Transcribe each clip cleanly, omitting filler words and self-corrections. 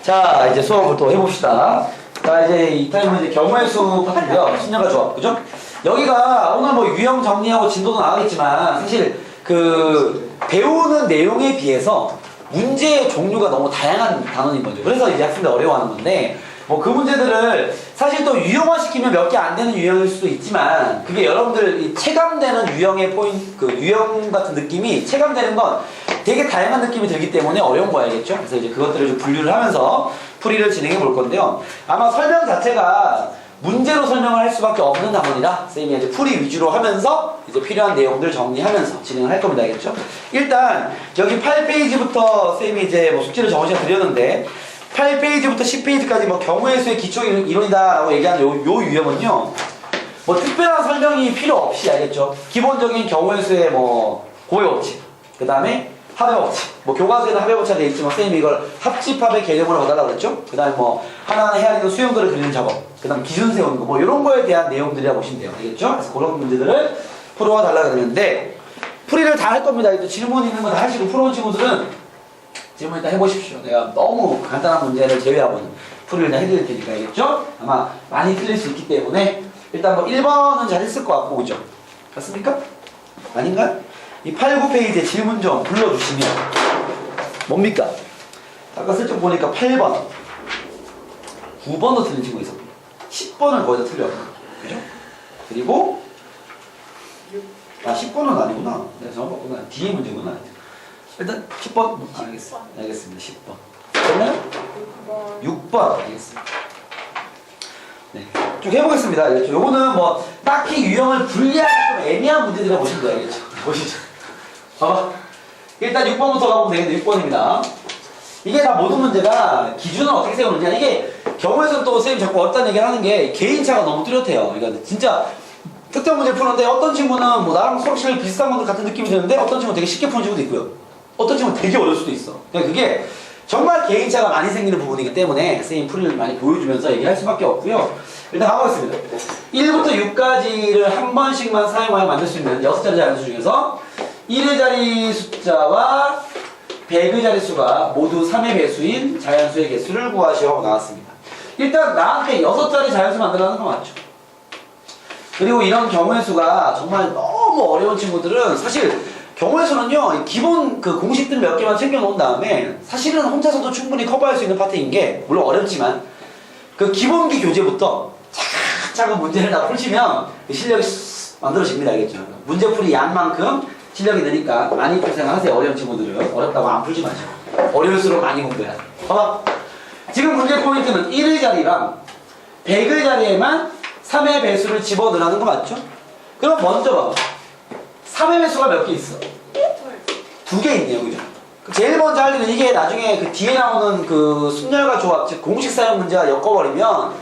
자, 이제 수업을 또 해봅시다. 자, 이제 이 타임은 이제 경우의 수 파트인데요. 신념과 조합, 그죠? 여기가 오늘 뭐 유형 정리하고 진도도 나가겠지만 사실 그 배우는 내용에 비해서 문제의 종류가 너무 다양한 단원인 거죠. 그래서 이제 학생들 어려워하는 건데 뭐 그 문제들을 사실 또 유형화시키면 몇 개 안 되는 유형일 수도 있지만 그게 여러분들 이 체감되는 유형의 포인트, 그 유형 같은 느낌이 체감되는 건 되게 다양한 느낌이 들기 때문에 어려운 거 알겠죠? 그래서 이제 그것들을 좀 분류를 하면서 풀이를 진행해 볼 건데요. 아마 설명 자체가 문제로 설명을 할 수밖에 없는 단원이라 쌤이 이제 풀이 위주로 하면서 이제 필요한 내용들 정리하면서 진행을 할 겁니다. 알겠죠? 일단 여기 8페이지부터 쌤이 이제 뭐 숙제를 정시에 드렸는데 8페이지부터 10페이지까지 뭐 경우의 수의 기초 이론이다라고 얘기하는 요 유형은요. 뭐 특별한 설명이 필요 없이 알겠죠? 기본적인 경우의 수의 뭐 고의 법칙, 그 다음에 합의 법칙, 뭐 교과서에는 합의 법칙이 되어 있지만 선생님이 이걸 합집합의 개념으로 봐달라고 그랬죠? 그 다음에 뭐 하나하나 해야 되는 수형들을 그리는 작업, 그 다음 기준 세우는 거, 뭐 이런 거에 대한 내용들이라고 보시면 돼요. 알겠죠? 그래서 그런 문제들을 풀어와 달라고 그랬는데 풀이를 다 할 겁니다. 또 질문 있는 거 다 하시고 풀어온 친구들은 질문 일단 해보십시오. 내가 너무 간단한 문제를 제외하고는 풀이를 다 해드릴 테니까 알겠죠? 아마 많이 틀릴 수 있기 때문에 일단 뭐 1번은 잘 했을 것 같고 그죠? 맞습니까? 아닌가요? 이 8, 9페이지에 질문 좀 불러주시면 뭡니까? 아까 슬쩍 보니까 8번 9번도 틀린 친구가 있었고 10번을 거의 다 틀려. 그죠? 그리고 10번은 아니구나. 내가 잘못 봤구나. 뒤에 문제구나. 일단 10번 알겠습니다. 10번 그러면 6번 알겠습니다. 네, 쭉 해보겠습니다. 알겠죠? 요거는 뭐 딱히 유형을 분리하기 좀 애매한 문제들이라 보시면 돼요. 알겠죠? 보시죠. 봐봐. 일단 6번부터 가보면 되겠는데 6번입니다. 이게 다 모든 문제가 기준을 어떻게 세우느냐. 이게 경우에서는 또 선생님 자꾸 어렵다는 얘기를 하는 게 개인차가 너무 뚜렷해요. 그러니까 진짜 특정 문제를 푸는데 어떤 친구는 뭐 나랑 수업실 비슷한 것들 같은 느낌이 드는데 어떤 친구는 되게 쉽게 푸는 친구도 있고요. 어떤 친구는 되게 어려울 수도 있어. 그러니까 그게 정말 개인차가 많이 생기는 부분이기 때문에 선생님 풀이를 많이 보여주면서 얘기할 수밖에 없고요. 일단 가보겠습니다. 1부터 6까지를 한 번씩만 사용하여 만들 수 있는 6자리 자릿수 중에서 1의 자리 숫자와 100의 자릿수가 모두 3의 배수인 자연수의 개수를 구하시오 하고 나왔습니다. 일단 나한테 6자리 자연수 만들라는 거 맞죠? 그리고 이런 경우의 수가 정말 너무 어려운 친구들은 사실 경우의 수는요, 기본 그 공식들 몇 개만 챙겨 놓은 다음에 사실은 혼자서도 충분히 커버할 수 있는 파트인 게 물론 어렵지만 그 기본기 교재부터 차근차근 문제를 다 풀시면 실력이 만들어집니다. 알겠죠? 문제풀이 양만큼 실력이 느니까 많이 고생하세요. 어려운 친구들은. 어렵다고 안 풀지 마세요. 어려울수록 많이 공부해야 돼. 봐봐. 지금 문제 포인트는 1의 자리랑 100의 자리에만 3의 배수를 집어넣으라는 거 맞죠? 그럼 먼저 봐봐. 3의 배수가 몇 개 있어? 2개 있네요. 그죠? 제일 먼저 할 일은 이게 나중에 그 뒤에 나오는 그 순열과 조합, 즉 공식 사용 문제가 엮어버리면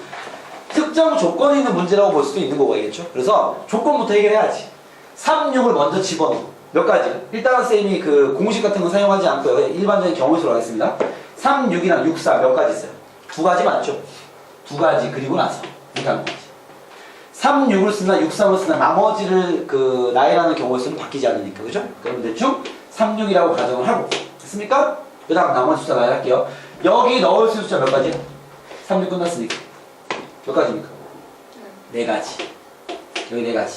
특정 조건이 있는 문제라고 볼 수도 있는 거고, 알겠죠? 그래서 조건부터 해결해야지. 3, 6을 먼저 집어넣어. 몇 가지? 일단은 쌤이 그 공식 같은 거 사용하지 않고요. 일반적인 경우의 수로 하겠습니다. 3, 6이랑 6, 4 몇 가지 있어요? 2가지 맞죠? 2가지 그리고 나서 이렇게 하는 거지. 3, 6을 쓰나 6, 3을 쓰나 나머지를 그 나이라는 경우의 수는 바뀌지 않으니까. 그죠? 그럼 대충 3, 6이라고 가정을 하고 됐습니까? 그 다음 나머지 숫자 나이 할게요. 여기 넣을 수 있는 숫자 몇 가지? 3, 6 끝났으니까 몇 가지입니까? 4가지. 여기 4가지.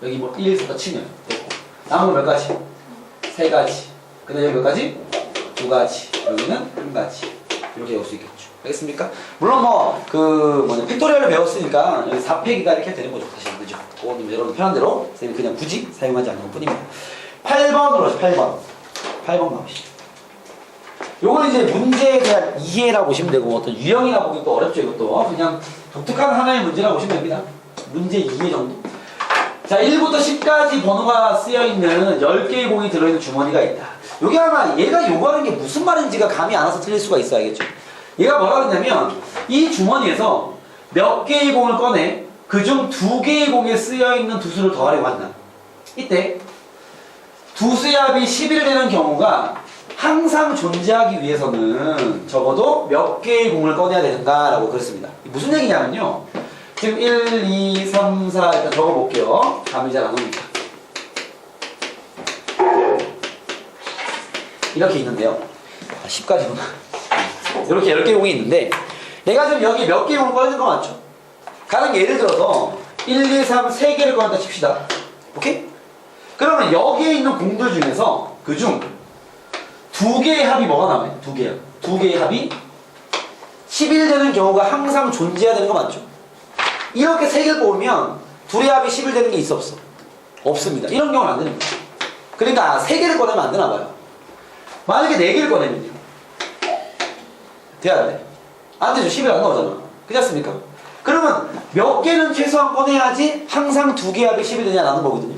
여기 뭐 1에서 치면 됐고 남은 몇 가지? 3가지. 그 다음에 여기 몇 가지? 2가지. 여기는 1가지. 이렇게 외울 수 있겠죠. 알겠습니까? 물론 뭐 팩토리얼을 배웠으니까 여기 4팩이다 이렇게 해도 되는 거죠. 사실 그죠? 그거는 여러분 편한 대로 선생님이 그냥 굳이 사용하지 않는 것 뿐입니다. 8번으로 하죠. 8번 가보시죠. 요건 이제 문제에 대한 이해라고 보시면 되고 어떤 유형이라 보기 또 어렵죠. 이것도 그냥 독특한 하나의 문제라고 보시면 됩니다. 문제 이해 정도. 자, 1부터 10까지 번호가 쓰여있는 10개의 공이 들어있는 주머니가 있다. 요게 아마 얘가 요구하는 게 무슨 말인지가 감이 안 와서 틀릴 수가 있어. 알겠죠? 얘가 뭐라 그러냐면 이 주머니에서 몇 개의 공을 꺼내 그중 2개의 공에 쓰여있는 두 수를 더하려고 한다. 이때 두 수의 합이 11이 되는 경우가 항상 존재하기 위해서는 적어도 몇 개의 공을 꺼내야 되는가라고 그랬습니다. 무슨 얘기냐면요. 지금 1, 2, 3, 4 일단 적어볼게요. 감이 잘 안 오니까. 이렇게 있는데요. 10까지구나. 이렇게 10개 공이 있는데 내가 지금 여기 몇 개 공을 꺼내는 거 맞죠? 가령 예를 들어서 1, 2, 3, 3개를 꺼낸다 칩시다. 오케이? 그러면 여기에 있는 공들 중에서 그중 2개의 합이 뭐가 남아요? 2개요. 2개의 합이 11되는 경우가 항상 존재해야 되는 거 맞죠? 이렇게 3개를 뽑으면 둘의 합이 11되는 게 있어 없어? 없습니다. 이런 경우는 안 되는 거예요. 그러니까 3개를 꺼내면 안 되나 봐요. 만약에 4개를 꺼내면요. 돼야 돼. 안 되죠. 11 안 나오잖아. 그렇지 않습니까? 그러면 몇 개는 최소한 꺼내야지 항상 2개의 합이 10이 되냐라는 거거든요.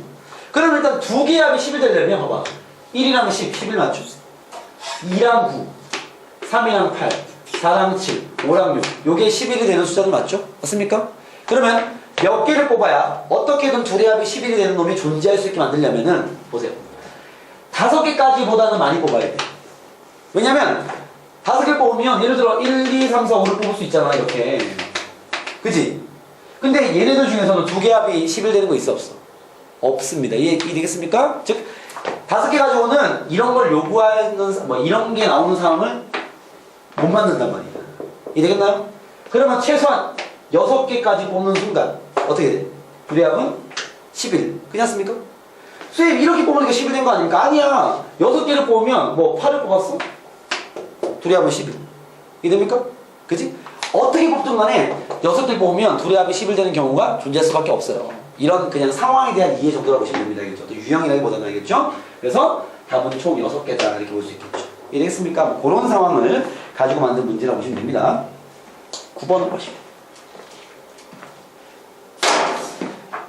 그럼 일단 2개의 합이 10이 되려면 봐봐. 1이랑 10, 11 맞죠? 2랑 9, 3이랑 8, 4랑 7, 5랑 6 요게 11이 되는 숫자는 맞죠? 맞습니까? 그러면 몇 개를 뽑아야 어떻게든 둘의 합이 11이 되는 놈이 존재할 수 있게 만들려면은 보세요. 5개까지보다는 많이 뽑아야 돼. 왜냐면 5개 뽑으면 예를 들어 1, 2, 3, 4, 5를 뽑을 수 있잖아 이렇게. 그치? 근데 얘네들 중에서는 2개 합이 11 되는 거 있어 없어? 없습니다. 이해되겠습니까? 즉 5개 가지고는 이런 걸 요구하는 뭐 이런 게 나오는 상황을 못 만든단 말이야. 이해되겠나요? 그러면 최소한 6개까지 뽑는 순간 어떻게 돼? 둘의 합은 11. 그렇지 않습니까? 선생님 이렇게 뽑으니까 10이 된 거 아닙니까? 아니야. 6개를 뽑으면 뭐 8을 뽑았어? 둘의 합은 11. 이해됩니까? 그치? 어떻게 뽑든 간에 6개 뽑으면 둘의 합이 11 되는 경우가 존재할 수밖에 없어요. 이런 그냥 상황에 대한 이해 정도라고 보시면 됩니다. 알겠죠? 또 유형이라기보다는 알겠죠? 그래서 답은 총 6개다 이렇게 볼 수 있겠죠. 이해되겠습니까? 뭐 그런 상황을 가지고 만든 문제라고 보시면 됩니다. 9번을 보시죠.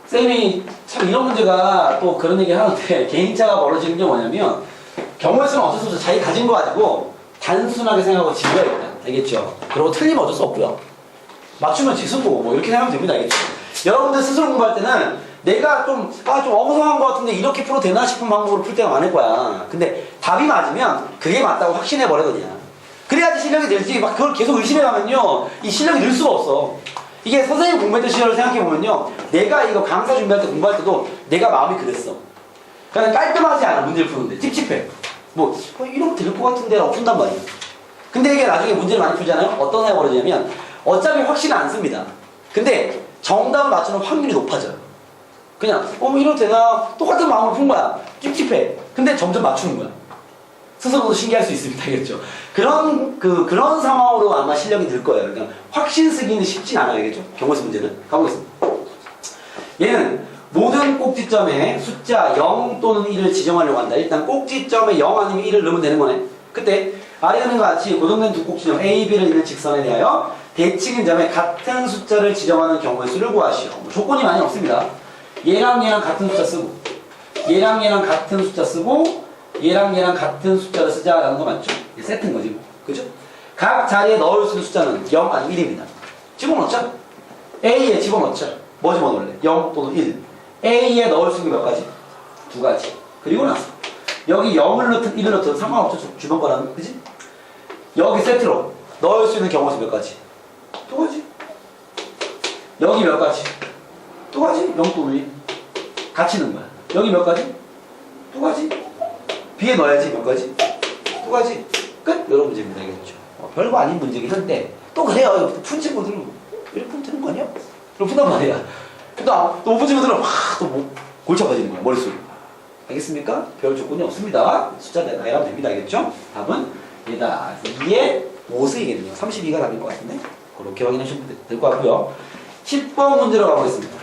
쌤이 참 이런 문제가 또 그런 얘기 하는데 개인차가 벌어지는 게 뭐냐면 경우의 수는 어쩔 수 없어. 자기 가진 거 가지고 단순하게 생각하고 지워야겠다. 알겠죠? 그리고 틀리면 어쩔 수 없고요. 맞추면 지수고 뭐 이렇게 생각하면 됩니다. 알겠죠? 여러분들 스스로 공부할 때는 내가 좀 엉성한 거 같은데 이렇게 풀어도 되나 싶은 방법으로 풀 때가 많을 거야. 근데 답이 맞으면 그게 맞다고 확신해 버려 그냥. 그래야지 실력이 늘지. 막 그걸 계속 의심해 가면요 이 실력이 늘 수가 없어. 이게 선생님 공부했던 시절을 생각해보면요 내가 이거 강사 준비할 때 공부할 때도 내가 마음이 그랬어. 그냥 깔끔하지 않아. 문제를 푸는데 찝찝해. 뭐 이러면 될 것 같은데 라고 푼단 말이야. 근데 이게 나중에 문제를 많이 풀잖아요. 어떤 생각이 벌어지냐면 어차피 확신은 안 씁니다. 근데 정답을 맞추는 확률이 높아져요. 그냥 뭐 이러면 되나 똑같은 마음으로 푼 거야. 찝찝해. 근데 점점 맞추는 거야. 스스로도 신기할 수 있습니다. 알겠죠? 그런 상황으로 아마 실력이 늘 거예요. 그러니까 확신 쓰기는 쉽진 않아요. 알겠죠? 경우수 문제는. 가보겠습니다. 얘는 모든 꼭지점에 숫자 0 또는 1을 지정하려고 한다. 일단 꼭지점에 0 아니면 1을 넣으면 되는 거네. 그때 아래 있는 것 같이 고정된 두 꼭지점 A, B를 잇는 직선에 대하여 대칭인 점에 같은 숫자를 지정하는 경우의 수를 구하시오. 뭐 조건이 많이 없습니다. 얘랑 얘랑 같은 숫자 쓰고 얘랑 얘랑 같은 숫자 쓰고 얘랑 얘랑 같은 숫자를 쓰자라는 거 맞죠? 세트인 거지 뭐. 그죠? 각 자리에 넣을 수 있는 숫자는 0 아니면 1입니다. 집어넣자. A에 집어넣자. 뭐 집어넣을래? 0 또는 1. A에 넣을 수 있는 게 몇 가지? 2가지. 그리고 나서 여기 0을 넣든 1을 넣든 상관없죠. 주변 거라는 그지? 여기 세트로 넣을 수 있는 경우수 몇 가지? 2가지. 여기 몇 가지? 2가지. 0 또는 1. 같이 넣은 거야. 여기 몇 가지? 2가지. B에 넣어야지 몇 가지? 2가지. 끝! 이런 문제입니다. 알겠죠? 별거 아닌 문제긴 한데 또 그래요. 푼 친구들은 이렇게 푸면 되는 거 아니야? 그럼 푼단 말이야. 또못 푼 친구들은 또 골치 아파지는 거야. 머릿속에. 알겠습니까? 별 조건이 없습니다. 숫자 나열하면 됩니다. 알겠죠? 답은 얘다. 2에 5승이겠네요. 32가 답일 것 같은데 그렇게 확인하시면 될 것 같고요. 10번 문제로 가보겠습니다.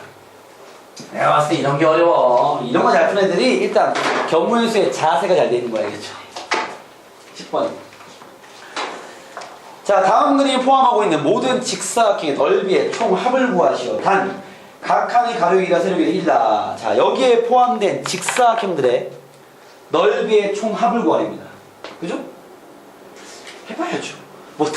내가 봤을 때 이런 게 어려워. 이런 거 잘 푸는 애들이 일단 경무일수의 자세가 잘 돼 있는 거야. 알겠죠? 10번. 자, 다음 그림을 포함하고 있는 모든 직사각형의 넓이의 총 합을 구하시오. 단, 각 칸의 가로이라 세로비가 1다. 자, 여기에 포함된 직사각형들의 넓이의 총 합을 구하랍니다. 그죠? 해봐야죠. 뭐,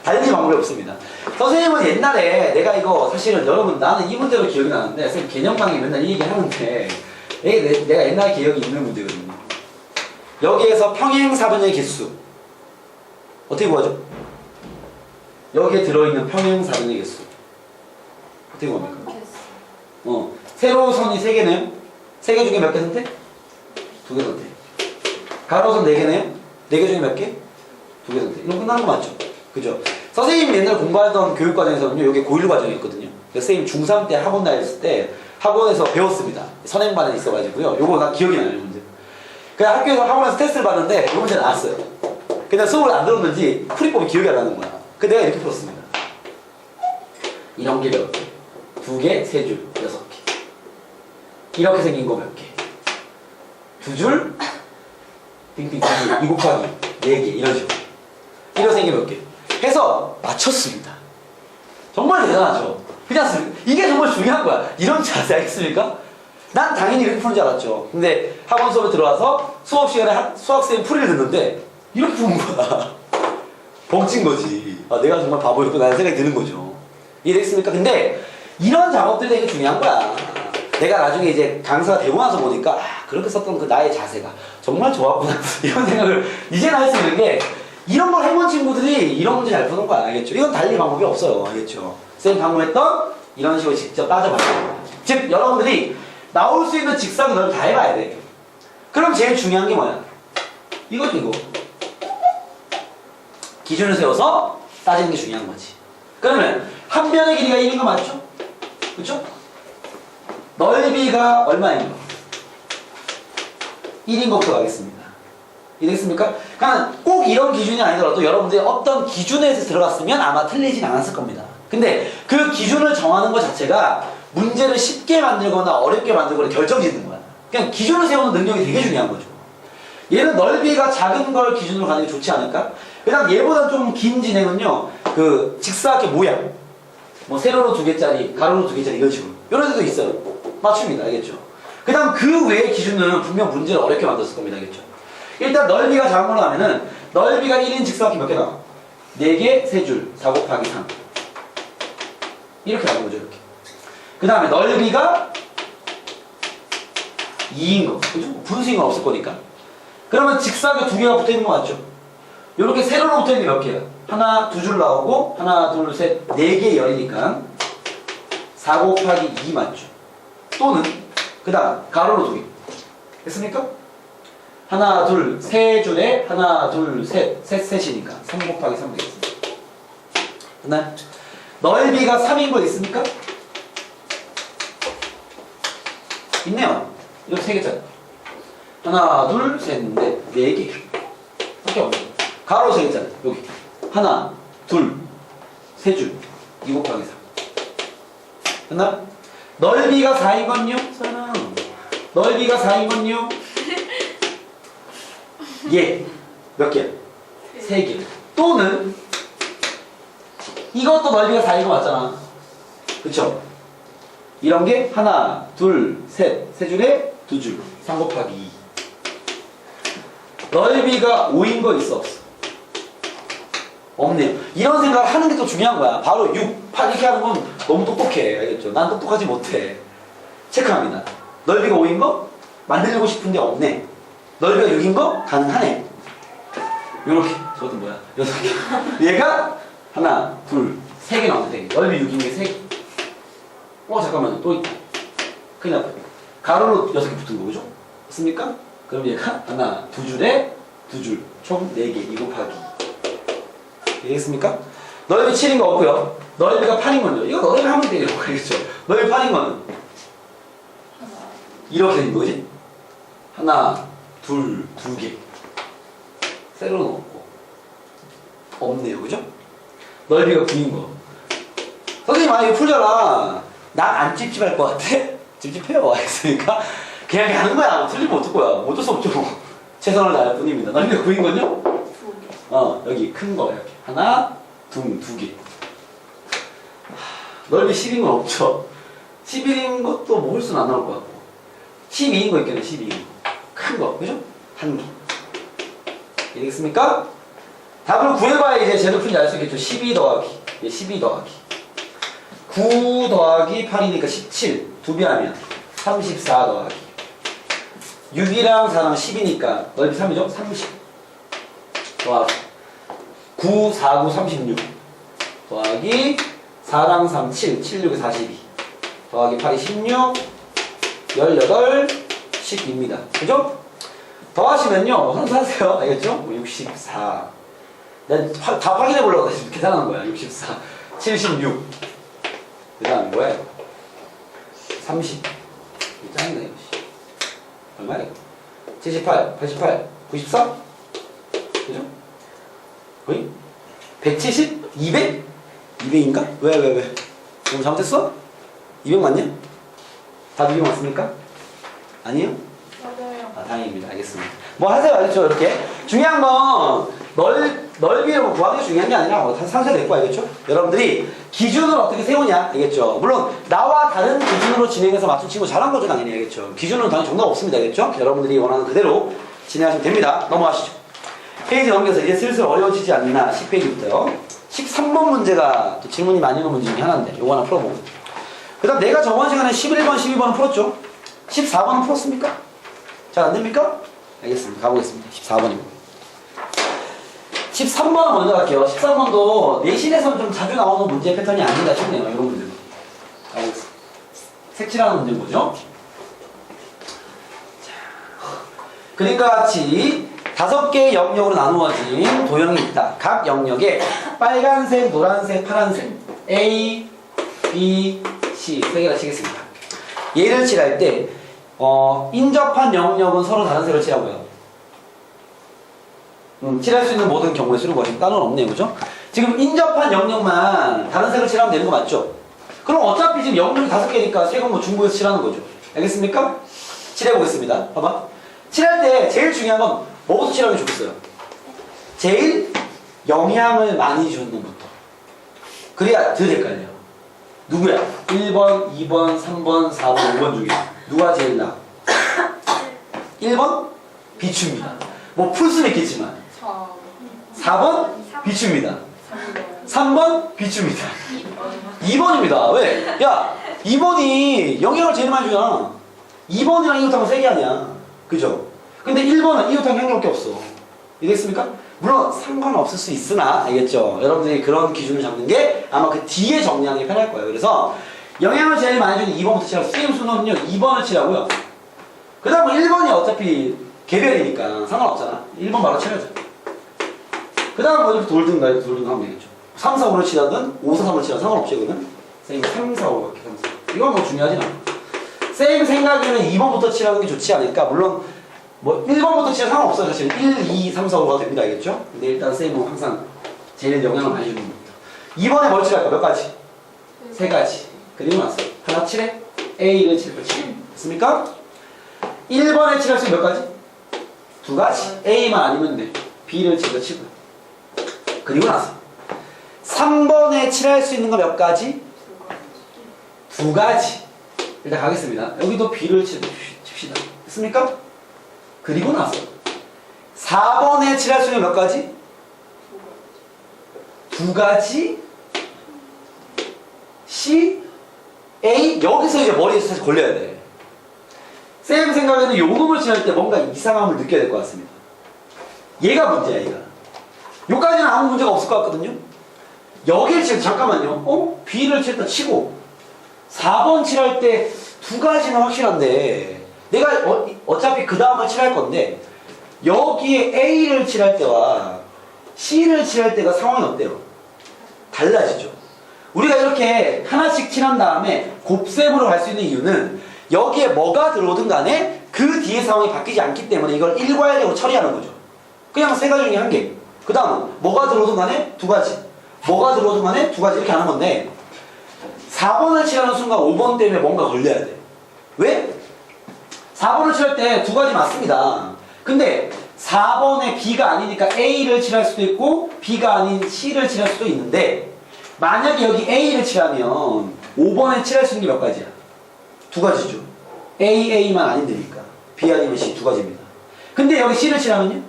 달리 방법이 없습니다. 선생님은 옛날에 내가 이거 사실은 여러분 나는 이 문제로 기억이 나는데 선생님 개념 강의 맨날 이 얘기 하는데 내가 옛날 기억이 있는 문제거든요. 여기에서 평행사변의 개수 어떻게 구하죠? 여기에 들어있는 평행사변의 개수 어떻게 구합니까? 세로 선이 3개네요? 3개 중에 몇 개 선택? 2개 선택. 가로선 4개네요? 4개 중에 몇 개? 2개 선택. 이거 끝나는 거 맞죠? 그죠? 선생님이 옛날 공부하던 교육과정에서는요, 이게 고1 과정이었거든요. 선생님 중3 때 학원 다녔을 때 학원에서 배웠습니다. 선행반에 있어가지고요. 요거 나 기억이 나요, 이 문제. 그냥 학교에서 학원에서 테스트를 봤는데 이 문제 나왔어요. 그냥 수업을 안 들었는지 풀이법이 기억이 안 나는 거야. 그 내가 이렇게 풀었습니다. 이런 게 몇 개? 2개, 3줄, 6개. 이렇게 생긴 거 몇 개? 2줄, 띵띵 2줄, 2 곱하기 4개, 이런 식으로. 이렇게 생긴 몇 개? 해서 맞췄습니다. 정말 대단하죠? 그렇지 않습니까? 이게 정말 중요한 거야. 이런 자세 알겠습니까? 난 당연히 이렇게 푸는 줄 알았죠. 근데 학원 수업에 들어와서 수업 시간에 수학생이 풀이를 듣는데 이렇게 푸는 거야. 벙친 거지. 아, 내가 정말 바보였구나 라는 생각이 드는 거죠. 이해됐습니까? 근데 이런 작업들이 되게 중요한 거야. 내가 나중에 이제 강사가 되고 나서 보니까 그렇게 썼던 그 나의 자세가 정말 좋았구나 이런 생각을 이제는 할 수 있는 게 이런 걸 해본 친구들이 이런 문제 잘 푸는 거야. 알겠죠? 이건 달리 방법이 없어요. 알겠죠? 쌤 방문했던 이런 식으로 직접 따져봐야 돼요. 즉 여러분들이 나올 수 있는 직선을 다 해봐야 돼. 그럼 제일 중요한 게 뭐야? 이것도 이거. 기준을 세워서 따지는 게 중요한 거지. 그러면 한 변의 길이가 1인 거 맞죠? 그렇죠? 넓이가 얼마인 거? 1인 것부터 가겠습니다. 이해됐습니까? 그러니까 꼭 이런 기준이 아니더라도 여러분들이 어떤 기준에 들어갔으면 아마 틀리진 않았을 겁니다. 근데 그 기준을 정하는 것 자체가 문제를 쉽게 만들거나 어렵게 만들거나 결정짓는 거야. 그냥 기준을 세우는 능력이 되게 중요한 거죠. 얘는 넓이가 작은 걸 기준으로 가는 게 좋지 않을까? 그다음 얘보다 좀 긴 진행은요, 그 직사각형 모양, 뭐 세로로 2개짜리, 가로로 2개짜리 이런 식으로 이런 데도 있어요. 맞춥니다, 알겠죠? 그다음 그 외의 기준은 분명 문제를 어렵게 만들었을 겁니다, 알겠죠? 일단 넓이가 작은 걸로 하면은 넓이가 1인 직사각형 몇 개 나와? 4개, 3줄, 4 곱하기 3 이렇게 나온 거죠, 이렇게. 그 다음에 넓이가 2인 거, 그죠? 분수인 건 없을 거니까. 그러면 직사각형 2개가 붙어 있는 거 맞죠? 이렇게 세로로 붙어 있는 게 몇 개야? 하나, 2줄 나오고, 하나, 둘, 셋, 4개의 열이니까 4 곱하기 2 맞죠? 또는, 그 다음, 가로로 2개. 됐습니까? 하나, 둘, 세 줄에, 하나, 둘, 셋, 셋이니까 3 곱하기 3 되겠습니다. 됐나요? 넓이가 3인 거 있습니까? 있네요. 이렇게 3개짜리. 하나, 둘, 셋, 넷, 4개. 밖에 없네요. 가로 3개짜리. 여기. 하나, 둘, 3줄. 2 곱하기 3. 됐나? 넓이가 4인 건요? 사랑. 넓이가 4인 건요? 예. 몇 개? 3개. 또는 이것도 넓이가 4인 거 맞잖아. 그쵸? 이런 게 하나, 둘, 셋, 세 줄에 2줄. 3 곱하기 2. 넓이가 5인 거 있어, 없어? 없네요. 이런 생각을 하는 게 또 중요한 거야. 바로 6, 8 이렇게 하는 건 너무 똑똑해. 알겠죠? 난 똑똑하지 못해. 체크합니다. 넓이가 5인 거? 만들고 싶은데 없네. 넓이가 6인 거? 가능하네. 요렇게. 저것도 뭐야? 6개. 얘가 하나, 둘, 3개 나오는데 넓이 6인 게 3개. 잠깐만요. 또 있다. 큰일 났다. 가로로 6개 붙은 거, 그죠? 맞습니까? 그럼 얘가 하나, 2줄에 2줄. 총 4개. 2 곱하기. 되겠습니까? 넓이 7인 거 없고요. 넓이가 8인 건요. 이거 넓이 하면 돼요. 알겠죠? 넓이 8인 거는 이렇게 된 거지? 하나, 둘, 2개. 세로는 없고. 없네요. 그죠? 넓이가 9인 거. 선생님, 이거 풀잖아. 나 안 찝찝할 것 같아? 찝찝해요. 알겠습니까? 그냥 가는 거야. 뭐 틀리면 어쩔 거야. 어쩔 수 없죠. 최선을 다할 뿐입니다. 넓이가 9인 건요? 여기 큰 거 이렇게. 하나, 두 개. 넓이 10인 건 없죠. 11인 것도 뭐 홀수는 안 나올 것 같고. 12인 거 있겠네, 12인 거. 큰 거, 그죠? 한 개. 이해되겠습니까? 답을 구해봐야 이제 제대로 풀인지 알 수 있겠죠. 12 더하기. 12 더하기. 9 더하기 8이니까 17. 2배 하면 34 더하기. 6이랑 4랑 10이니까 넓이 3이죠? 30. 더하기. 9, 4, 9, 36. 더하기 4랑 3, 7. 7, 6에 42. 더하기 8이 16. 18, 10입니다. 그죠? 더하시면요, 선수하세요. 알겠죠? 64. 내가 다 확인해 보려고 다시 계산하는 거야. 64, 76. 그 다음에 뭐야? 30. 이 짱이네, 이거. 얼마야, 이거? 78, 88, 94? 그죠? 거의? 170? 200? 200인가? 왜? 너무 잘못했어? 200 맞냐? 다 200 맞습니까? 아니에요? 맞아요. 아, 다행입니다. 알겠습니다. 뭐 하세요, 알겠죠? 이렇게. 중요한 건 넓이를 뭐 구하는 게 중요한 게 아니라 상세히 냈고 알겠죠? 여러분들이 기준을 어떻게 세우냐, 알겠죠? 물론 나와 다른 기준으로 진행해서 맞춘 친구 잘한 거죠, 당연히. 알겠죠? 기준은 당연히 정답 없습니다. 알겠죠? 여러분들이 원하는 그대로 진행하시면 됩니다. 넘어가시죠. 페이지 넘겨서 이제 슬슬 어려워지지 않나 10페이지부터요. 13번 문제가 또 질문이 많이 오는 문제 중에 하나인데 요거 하나 풀어보고 그 다음 내가 저번 시간에 11번, 12번은 풀었죠? 14번은 풀었습니까? 잘 안됩니까? 알겠습니다. 가보겠습니다. 14번입니다. 13번은 먼저 갈게요. 13번도 내신에서 좀 자주 나오는 문제 패턴이 아닌가 싶네요. 이런 문제도. 가보겠습니다. 색칠하는 문제인 거죠? 그림과 같이 5개의 영역으로 나누어진 도형이 있다. 각 영역에 빨간색, 노란색, 파란색 A, B, C 3개가 치겠습니다. 얘를 칠할 때 인접한 영역은 서로 다른 색을 칠하고요. 칠할 수 있는 모든 경우에 쓰는 거지. 따로는 없네요. 그죠? 지금 인접한 영역만 다른 색을 칠하면 되는 거 맞죠? 그럼 어차피 지금 영역이 5개니까 색은 뭐 중국에서 칠하는 거죠. 알겠습니까? 칠해보겠습니다. 봐봐. 칠할 때 제일 중요한 건 뭐부터 칠하면 좋겠어요? 제일 영향을 많이 주는 놈부터. 그래야 덜 헷갈려. 누구야? 1번, 2번, 3번, 4번, 5번 중에 누가 제일 나아? 1번? 비추입니다. 뭐 풀 수는 있겠지만 4번? 비추입니다. 3번? 비추입니다. 2번입니다. 왜? 야, 2번이 영향을 제일 많이 주잖아. 2번이랑 이웃하고 3개 아니야. 그죠? 근데 1번은 이웃하고 향기밖에 없어. 이해됐습니까? 물론 상관없을 수 있으나 알겠죠? 여러분들이 그런 기준을 잡는 게 아마 그 뒤에 정리하는 게 편할 거예요. 그래서 영향을 제일 많이 주는 2번부터 칠하고 스팀 순서는요 2번을 칠하고요. 그 다음 1번이 어차피 개별이니까 상관없잖아. 1번 바로 쳐야죠. 그 다음 뭐 이렇게 돌든가 이렇게 돌든가 하면 되겠죠. 3, 4, 5를 치라든 5, 4, 3을 치라든 상관없죠. 이거는 쌤이 3, 4, 5 이렇게 3, 4. 이건 뭐 중요하진 않아. 쌤 생각에는 2번부터 칠하는 게 좋지 않을까? 물론 뭐 1번부터 치면 상관없어요. 사실 1, 2, 3, 4, 5가 됩니다. 알겠죠? 근데 일단 쌤은 항상 제일 영향을 많이 주는 겁니다. 2번에 뭘 칠할까? 몇 가지? 3가지. 그리고 나서 하나 칠해? A를 칠 거지. 됐습니까? 1번에 칠할 수 있는 몇 가지? 2가지. A만 아니면 돼. B를 칠거 치고요. 그리고 나서 3번에 칠할 수 있는 거 몇 가지? 2가지. 일단 가겠습니다. 여기도 B를 칩시다. 됐습니까? 그리고 나서 4번에 칠할 수 있는 몇 가지? 2가지. C, A. 여기서 이제 머리에 사실 걸려야 돼. 쌤 생각에는 요금을 칠할 때 뭔가 이상함을 느껴야 될 것 같습니다. 얘가 문제야, 얘가. 요까지는 아무 문제가 없을 것 같거든요. 여기를 칠 때 잠깐만요. B를 칠때 치고 4번 칠할 때 2가지는 확실한데 내가 어차피 그 다음을 칠할 건데 여기에 A를 칠할 때와 C를 칠할 때가 상황이 어때요? 달라지죠. 우리가 이렇게 하나씩 칠한 다음에 곱셈으로 갈 수 있는 이유는 여기에 뭐가 들어오든 간에 그 뒤에 상황이 바뀌지 않기 때문에 이걸 일괄적으로 처리하는 거죠. 그냥 3가지 중에 1개. 그 다음은 뭐가 들어오든 간에 2가지. 뭐가 들어오든 간에 2가지 이렇게 하는 건데 4번을 칠하는 순간 5번 때문에 뭔가 걸려야 돼. 왜? 4번을 칠할 때 2가지 맞습니다. 근데 4번에 B가 아니니까 A를 칠할 수도 있고 B가 아닌 C를 칠할 수도 있는데 만약에 여기 A를 칠하면 5번에 칠할 수 있는 게 몇 가지야? 2가지죠. A만 아닌데니까 B 아니면 C 2가지입니다. 근데 여기 C를 칠하면요?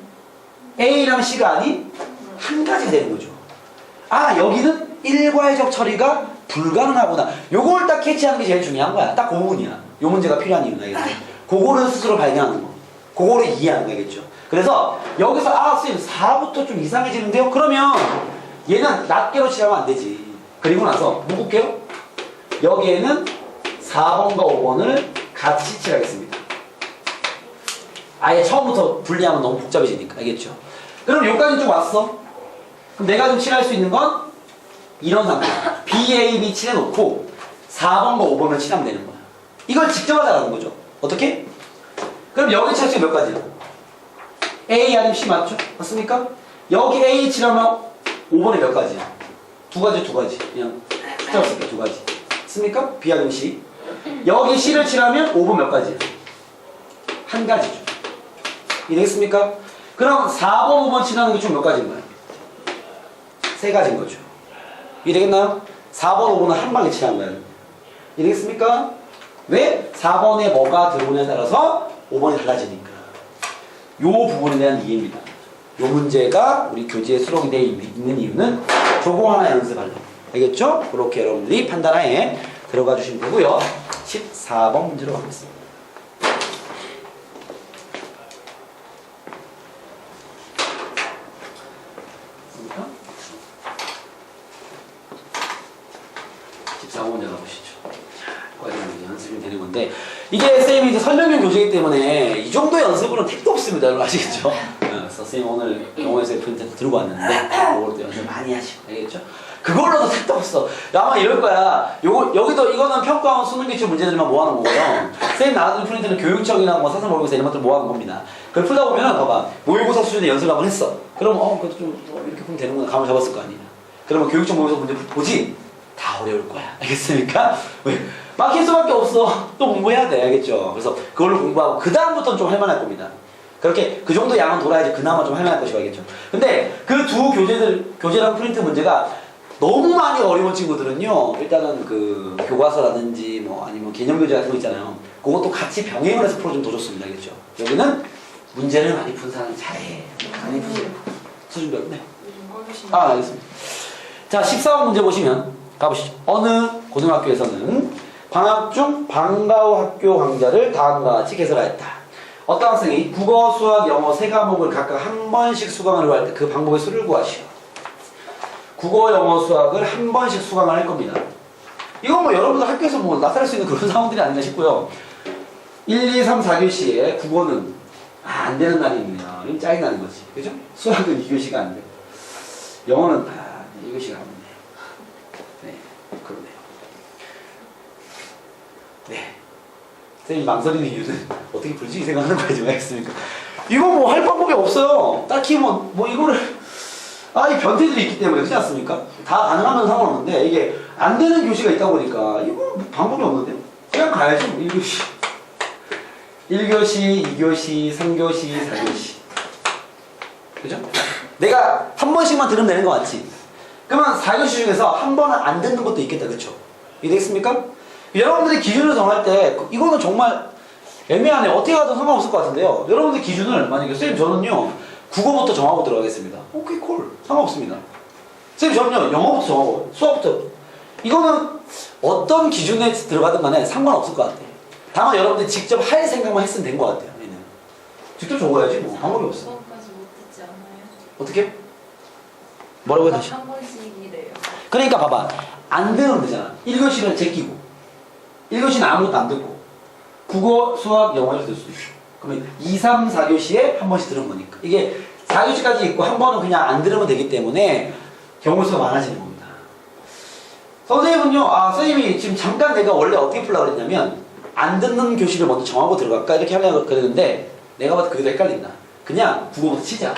A랑 C가 아닌 1가지가 되는 거죠. 아, 여기는 일괄적 처리가 불가능하구나. 요걸 딱 캐치하는 게 제일 중요한 거야. 딱 그 부분이야. 요 문제가 필요한 이유는 알겠죠? 그거를 스스로 발견하는 거. 그거를 이해하는 거겠죠. 그래서 여기서 아, 선생님 4부터 좀 이상해지는데요? 그러면 얘는 낱개로 칠하면 안 되지. 그리고 나서 뭐 볼게요? 여기에는 4번과 5번을 같이 칠하겠습니다. 아예 처음부터 분리하면 너무 복잡해지니까. 알겠죠? 그럼 여기까지 좀 왔어. 그럼 내가 좀 칠할 수 있는 건 이런 상태. B, A, B 칠해놓고 4번과 5번을 칠하면 되는 거야. 이걸 직접 하자는 거죠. 어떻게? 그럼 여기 칠할 수 있는 몇 가지야? A 아니면 C 맞죠? 맞습니까? 여기 A 칠하면 5번에 몇 가지야? 두 가지. 그냥 숫자 쓸게 두 가지. 맞습니까? B 아니면 C. 여기 C를 칠하면 5번 몇 가지야? 한 가지죠. 이해되겠습니까? 그럼 4번, 5번 칠하는 게 총 몇 가지인 거야? 세 가지인 거죠. 이해되겠나요? 4번, 5번은 한 방에 칠한 거야. 이해되겠습니까? 왜? 4번에 뭐가 들어오냐에 따라서 5번이 달라지니까. 요 부분에 대한 이해입니다. 요 문제가 우리 교재에 수록이 되어 있는 이유는 조공 하나 연습하려고. 알겠죠? 그렇게 여러분들이 판단하에 들어가 주시면 되고요. 14번 문제로 가겠습니다. 연습이 되는 건데 이게 쌤이 이제 설명용 교재이기 때문에 이 정도 연습으로는 택도 없습니다. 여러분 아시겠죠? 그래서 쌤 오늘 영어에서 프린트 들고 왔는데 그걸로 연습 많이 하시고 알겠죠? 그걸로도 택도 없어. 아마 이럴 거야. 여기도 이거는 평가원 수능 기출 문제들만 모아놓은 거고요. 쌤 나와준 프린트는 교육청이나 뭐 사설 모의고사 이런 것들 모아놓은 겁니다. 그걸 풀다 보면은 봐봐 모의고사 수준의 연습을 한번 했어. 그럼 그래도 좀 이렇게 보면 되는구나 감을 잡았을 거 아니야. 그러면 교육청 모의고사 문제 보지? 다 어려울 거야. 알겠습니까? 왜? 막힐 수밖에 없어. 또 공부해야 돼. 알겠죠? 그래서 그걸로 공부하고 그 다음부터는 좀 할만할 겁니다. 그렇게 그 정도 양은 돌아야지 그나마 좀 할만할 것이고 알겠죠? 근데 그 두 교재랑 프린트 문제가 너무 많이 어려운 친구들은요. 일단은 그 교과서라든지 뭐 아니면 개념교재 같은 거 있잖아요. 그것도 같이 병행을 해서 풀어주면 더 좋습니다. 알겠죠? 여기는 문제를 많이 푼 사람이 잘해. 많이 푸세요. 수준별. 네. 알겠습니다. 자, 14번 문제 보시면 가보시죠. 어느 고등학교에서는 방학 중 방과 후 학교 강좌를 다음과 같이 개설하였다. 어떤 학생이 국어, 수학, 영어 세 과목을 각각 한 번씩 수강하려고 할 때 그 방법의 수를 구하시오. 국어, 영어, 수학을 한 번씩 수강을 할 겁니다. 이건 뭐 여러분들 학교에서 뭐 나타날 수 있는 그런 상황들이 아닌가 싶고요. 1, 2, 3, 4교시에 국어는 안 되는 날입니다. 이건 짜증 나는 거지. 그죠? 수학은 2교시가 안 돼. 영어는 2교시가 안 돼. 네, 그러네요. 네. 쌤이 망설이는 이유는 어떻게 풀지 이 생각하는 거지 알겠습니까? 이거 뭐 할 방법이 없어요. 딱히 뭐 이거를 이 변태들이 있기 때문에 그렇지 않습니까? 다 가능하면 상관없는데 이게 안 되는 교시가 있다 보니까 이거 뭐 방법이 없는데 그냥 가야지 뭐 1교시 1교시, 2교시, 3교시, 4교시 그죠? 내가 한 번씩만 들으면 되는 거 맞지? 그러면 4교시 중에서 한 번은 안 듣는 것도 있겠다 그쵸? 이해되겠습니까? 여러분들이 기준을 정할 때 이거는 정말 애매하네. 어떻게 가도 상관없을 것 같은데요. 여러분들 기준을 만약에 선생님 저는요 국어부터 정하고 들어가겠습니다. 오케이 콜 상관없습니다. 선생님 저는요 영어부터 정하고 수학부터 이거는 어떤 기준에 들어가든 간에 상관없을 것 같아요. 다만 여러분들이 직접 할 생각만 했으면 된 것 같아요. 얘는. 직접 적어야지 뭐 방법이 없어. 수업까지 못 듣지 않아요? 어떻게? 뭐라고 해야 되지? 한 번씩이래요. 그러니까 봐봐 안 들으면 되잖아. 1교시는 제끼고 1교시는 아무것도 안 듣고 국어, 수학, 영어를 들 수 있어. 그러면 2, 3, 4교시에 한 번씩 들은 거니까 이게 4교시까지 있고 한 번은 그냥 안 들으면 되기 때문에 경우 수가 많아지는 겁니다. 선생님은요 선생님이 지금 잠깐 내가 원래 어떻게 풀려고 그랬냐면 안 듣는 교시를 먼저 정하고 들어갈까 이렇게 하려고 그랬는데 내가 봐도 그게 더 헷갈린다. 그냥 국어부터 치자.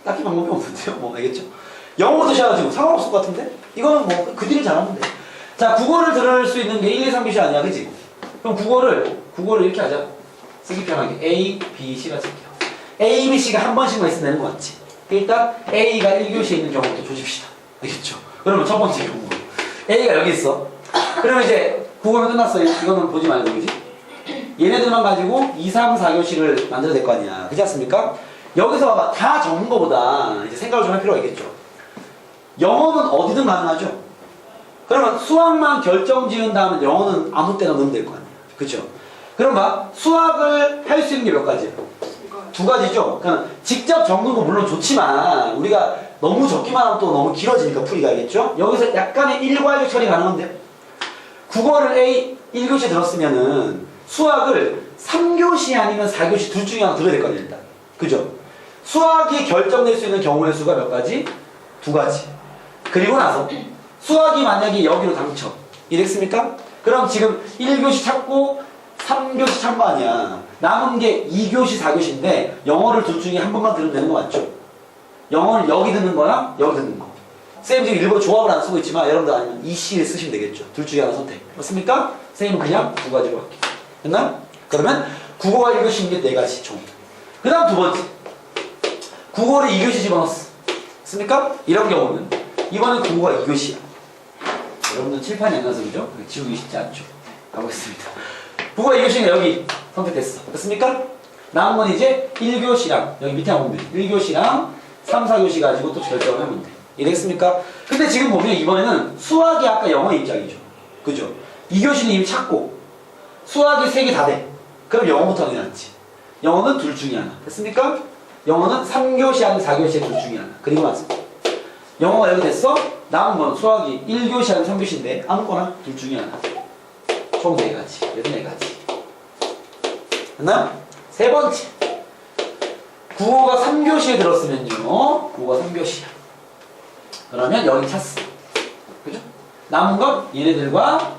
딱히 방법이 없는데요 뭐 알겠죠? 영어부터 시작하지 상관없을 것 같은데? 이거는 뭐 그 뒤를 잘하면 돼. 자, 국어를 들을 수 있는 게 1, 2, 3교시 아니야, 그치? 그럼 국어를 이렇게 하자. 쓰기 편하게. A, B, C가 쓸게요. A, B, C가 한 번씩만 있으면 되는 거 맞지? 일단 A가 1교시에 있는 경우부터 조집시다. 알겠죠? 그러면 첫 번째 경우. A가 여기 있어. 그러면 이제 국어는 끝났어. 이거는 보지 말고, 그지? 얘네들만 가지고 2, 3, 4교시를 만들어야 될 거 아니야. 그렇지 않습니까? 여기서 봐봐. 다 적는 거보다 이제 생각을 좀 할 필요가 있겠죠. 영어는 어디든 가능하죠? 그러면 수학만 결정 지은 다음에 영어는 아무 때나 넣으면 될 거 아니에요. 그쵸? 그럼 봐. 수학을 할 수 있는 게 몇 가지예요? 두 가지죠? 그러니까 직접 적는 거 물론 좋지만 우리가 너무 적기만 하면 또 너무 길어지니까 풀이가 알겠죠? 여기서 약간의 일괄적 처리 가능한데 국어를 1교시 들었으면은 수학을 3교시 아니면 4교시 둘 중에 하나 들어야 될 거 아니에요, 일단. 그죠? 수학이 결정될 수 있는 경우의 수가 몇 가지? 두 가지. 그리고 나서 수학이 만약에 여기로 당첨 이랬습니까? 그럼 지금 1교시 찾고 3교시 찾은 거 아니야. 남은 게 2교시 4교시인데 영어를 둘 중에 한 번만 들으면 되는 거 맞죠? 영어를 여기 듣는 거랑 여기 듣는 거. 쌤 지금 일부러 조합을 안 쓰고 있지만 여러분들 아니면 이 C를 쓰시면 되겠죠. 둘 중에 하나 선택. 맞습니까? 쌤은 그냥 두 가지로 할게요. 됐나? 그러면 국어가 1교시인 게 네 가지 총. 그 다음 두 번째. 국어를 2교시 집어넣었어. 맞습니까? 이런 경우는 이번엔 국어가 2교시야. 여러분들 칠판이 안 나서 그죠? 지우기 쉽지 않죠. 가보겠습니다. 국어가 2교시가 여기 선택됐어. 됐습니까? 남은 건 이제 1교시랑 여기 밑에 한번 보면 1교시랑 3, 4교시 가지고 또 결정을 하면 돼. 이해됐습니까? 근데 지금 보면 이번에는 수학이 아까 영어 입장이죠. 그죠? 2교시는 이미 찾고 수학이 3개 다 돼. 그럼 영어부터 하는 게 낫지. 영어는 둘 중에 하나. 됐습니까? 영어는 3교시 아닌 4교시의 둘 중에 하나. 그리고 나서 영어가 여기 됐어? 남은 건 수학이 1교시 아닌 3교시인데 아무거나 둘 중에 하나. 총 4가지. 얘도 4가지. 됐나요? 세 번째. 국어가 3교시에 들었으면요. 국어가 3교시야. 그러면 여기 찼어. 그죠? 남은 건 얘네들과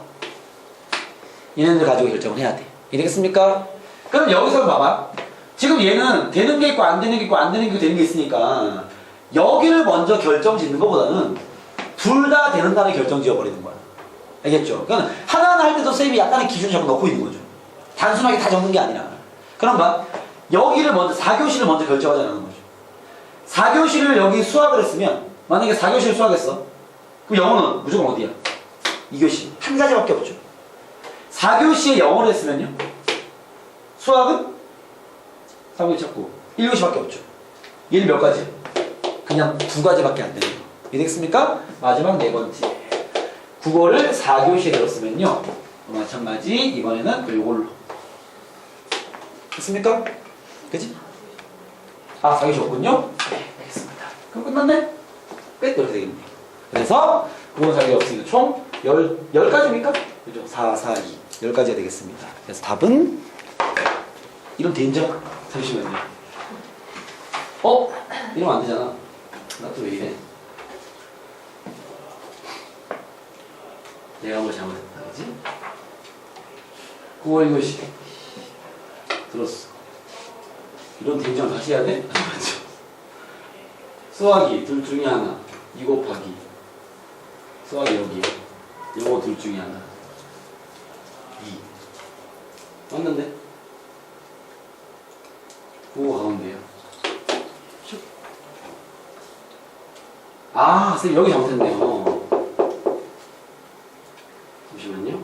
얘네들 가지고 결정을 해야 돼. 이해되겠습니까? 그럼 여기서 봐봐. 지금 얘는 되는 게 있고 안 되는 게 있고 안 되는 게 있고 되는 게 있으니까 여기를 먼저 결정 짓는 것보다는 둘 다 되는 다음에 결정 지어버리는 거야. 알겠죠? 그러니까 하나하나 할 때도 쌤이 약간의 기준을 자꾸 넣고 있는 거죠. 단순하게 다 적는 게 아니라. 그럼 봐. 여기를 먼저 4교시를 먼저 결정하자는 거죠. 4교시를 여기 수학을 했으면 만약에 4교시를 수학했어. 그럼 영어는 무조건 어디야? 2교시. 한 가지밖에 없죠. 4교시에 영어를 했으면요. 수학은 3교시 찾고 1교시밖에 없죠. 얘는 몇 가지야? 그냥 2가지밖에 안 되는 거. 이해되겠습니까? 마지막 네 번째. 국어를 4교시에 들었으면요. 마찬가지 이번에는 요걸로. 됐습니까? 그치? 아, 4교시 없군요? 네, 알겠습니다. 그럼 끝났네? 끝! 이렇게 되겠네. 그래서 국어 4교시 없으니까 총 10가지입니까? 그죠? 4, 4, 2. 10가지가 되겠습니다. 그래서 답은 이런 된적? 잠시만요. 이러면 안 되잖아. 나 또 왜 이래? 내가 뭘 잘못했다, 그지? 9월 2교시 들었어. 이런 된장 다시 해야 돼? 맞죠? 수학이 둘 중에 하나. 2 곱하기 수학이 여기. 영어 둘 중에 하나. 2. 맞는데? 국어 가운데요. 아, 선생님 여기 잘못했네요. 잠시만요.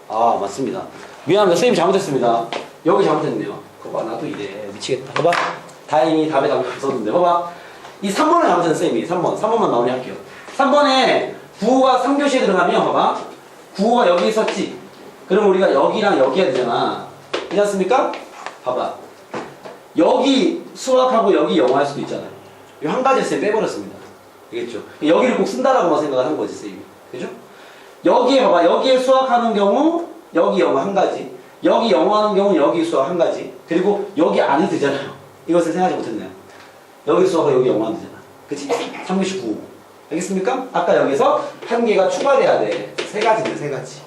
아, 맞습니다. 미안합니다. 선생님 잘못했습니다. 여기 잘못했네요. 봐봐, 나도 이래. 미치겠다. 봐봐. 다행히 답에 답이 없었는데. 봐봐. 이 3번을 잘못했어, 선생님이. 3번만 마무리할게요. 3번에 국어가 3교시에 들어가면, 봐봐. 국어가 여기 있었지. 그럼 우리가 여기랑 여기 해야 되잖아. 그렇지 않습니까? 봐봐. 여기 수학하고 여기 영어 할 수도 있잖아요. 이 한 가지 쌤 빼버렸습니다. 알겠죠? 여기를 꼭 쓴다라고만 생각을 한 거지, 쌤이. 그죠? 여기에 봐봐. 여기에 수학하는 경우, 여기 영어 한 가지. 여기 영어 하는 경우, 여기 수학 한 가지. 그리고 여기 안 해도 되잖아요. 이것을 생각하지 못했네요. 여기 수학하고 여기 영어 하면 되잖아. 그치? 3교시 9. 알겠습니까? 아까 여기서 한 개가 추가돼야 돼. 3가지인데, 3가지.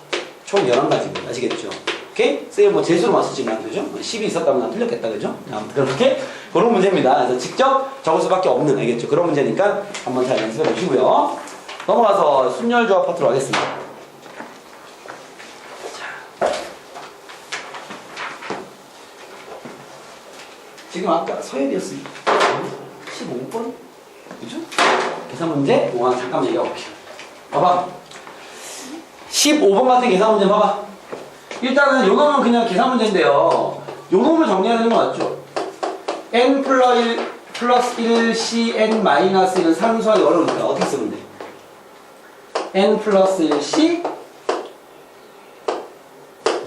총 11가지입니다. 아시겠죠? 오케이? 쌤이 뭐 재수로 맞췄지만, 그죠? 10이 있었다면 난 틀렸겠다, 그죠? 아무튼 그렇게, 그런 문제입니다. 그래서 직접 적을 수밖에 없는, 알겠죠? 그런 문제니까 한번 잘 연습해 보시고요. 넘어가서 순열조합 파트로 하겠습니다. 자. 지금 아까 서열이었으니까 15번? 그죠? 계산 문제? 오한 잠깐만 얘기해 볼게요. 봐봐. 15번 같은 계산 문제 봐봐. 일단은 요 놈은 그냥 계산 문제인데요. 요 놈을 정리해야 되는 거 맞죠? n 플러스 1 c n 마이너스 1은 산수하기 어려우니까 어떻게 쓰면 돼? n 플러스 1 c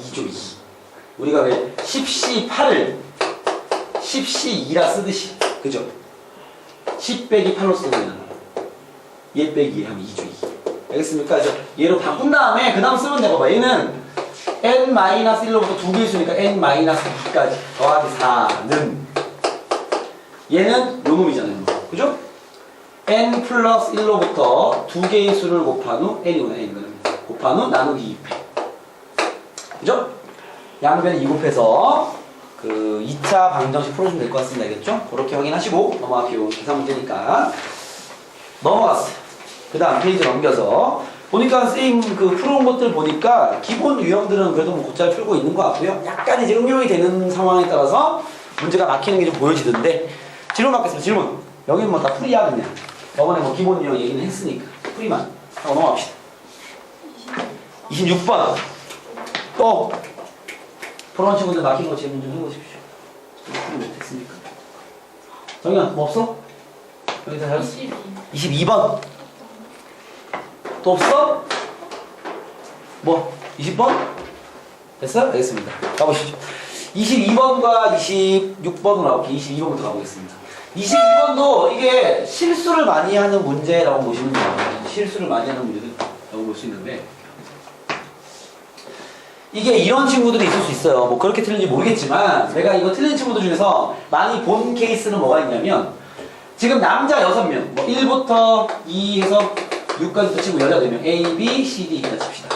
2죠 2. 우리가 왜 10c 8을 10c 2라 쓰듯이 그죠? 10 빼기 8로 쓰면 얘 빼기 하면 2죠 2. 알겠습니까? 그래서 얘로 바꾼 다음에 그 다음 쓰면 돼. 봐봐. 얘는 n-1로부터 2개 있으니까 n-2까지 더하기 4는 얘는 요 놈이잖아요. 그죠? n 플러스 1로부터 두 개의 수를 곱한 후 n이구나. n이거든요. 곱한 후 나누기 2패. 그죠? 양변 2 곱해서 그 2차 방정식 풀어주면 될 것 같습니다. 알겠죠? 그렇게 확인하시고 넘어갈게요. 계산 문제니까. 넘어갔어요. 그 다음 페이지 넘겨서 보니까 선생님 그 풀어온 것들 보니까 기본 유형들은 그래도 뭐 곧잘 풀고 있는 것 같고요. 약간 이제 응용이 되는 상황에 따라서 문제가 막히는 게 좀 보여지던데 질문 받겠습니다. 질문. 여기는 뭐 다 풀이야 그냥. 저번에 뭐 기본 유형 얘기는 했으니까 풀이만 하고 넘어갑시다. 26번. 또 풀어온 친구들 막힌 거 질문 좀 해보십시오. 풀이 못했으니까. 정현 뭐 없어? 여기서 잘했어. 22번. 또 없어? 뭐? 20번? 됐어요? 알겠습니다. 가보시죠. 22번과 26번으로 가볼게요. 22번부터 가보겠습니다. 22번도 이게 실수를 많이 하는 문제라고 보시면 돼요. 실수를 많이 하는 문제라고 볼 수 있는데 이게 이런 친구들이 있을 수 있어요. 뭐 그렇게 틀린지 모르겠지만 내가 이거 틀린 친구들 중에서 많이 본 케이스는 뭐가 있냐면 지금 남자 6명 뭐 1부터 2에서 6까지 친구 여자 4명 A, B, C, D 이렇게 칩시다.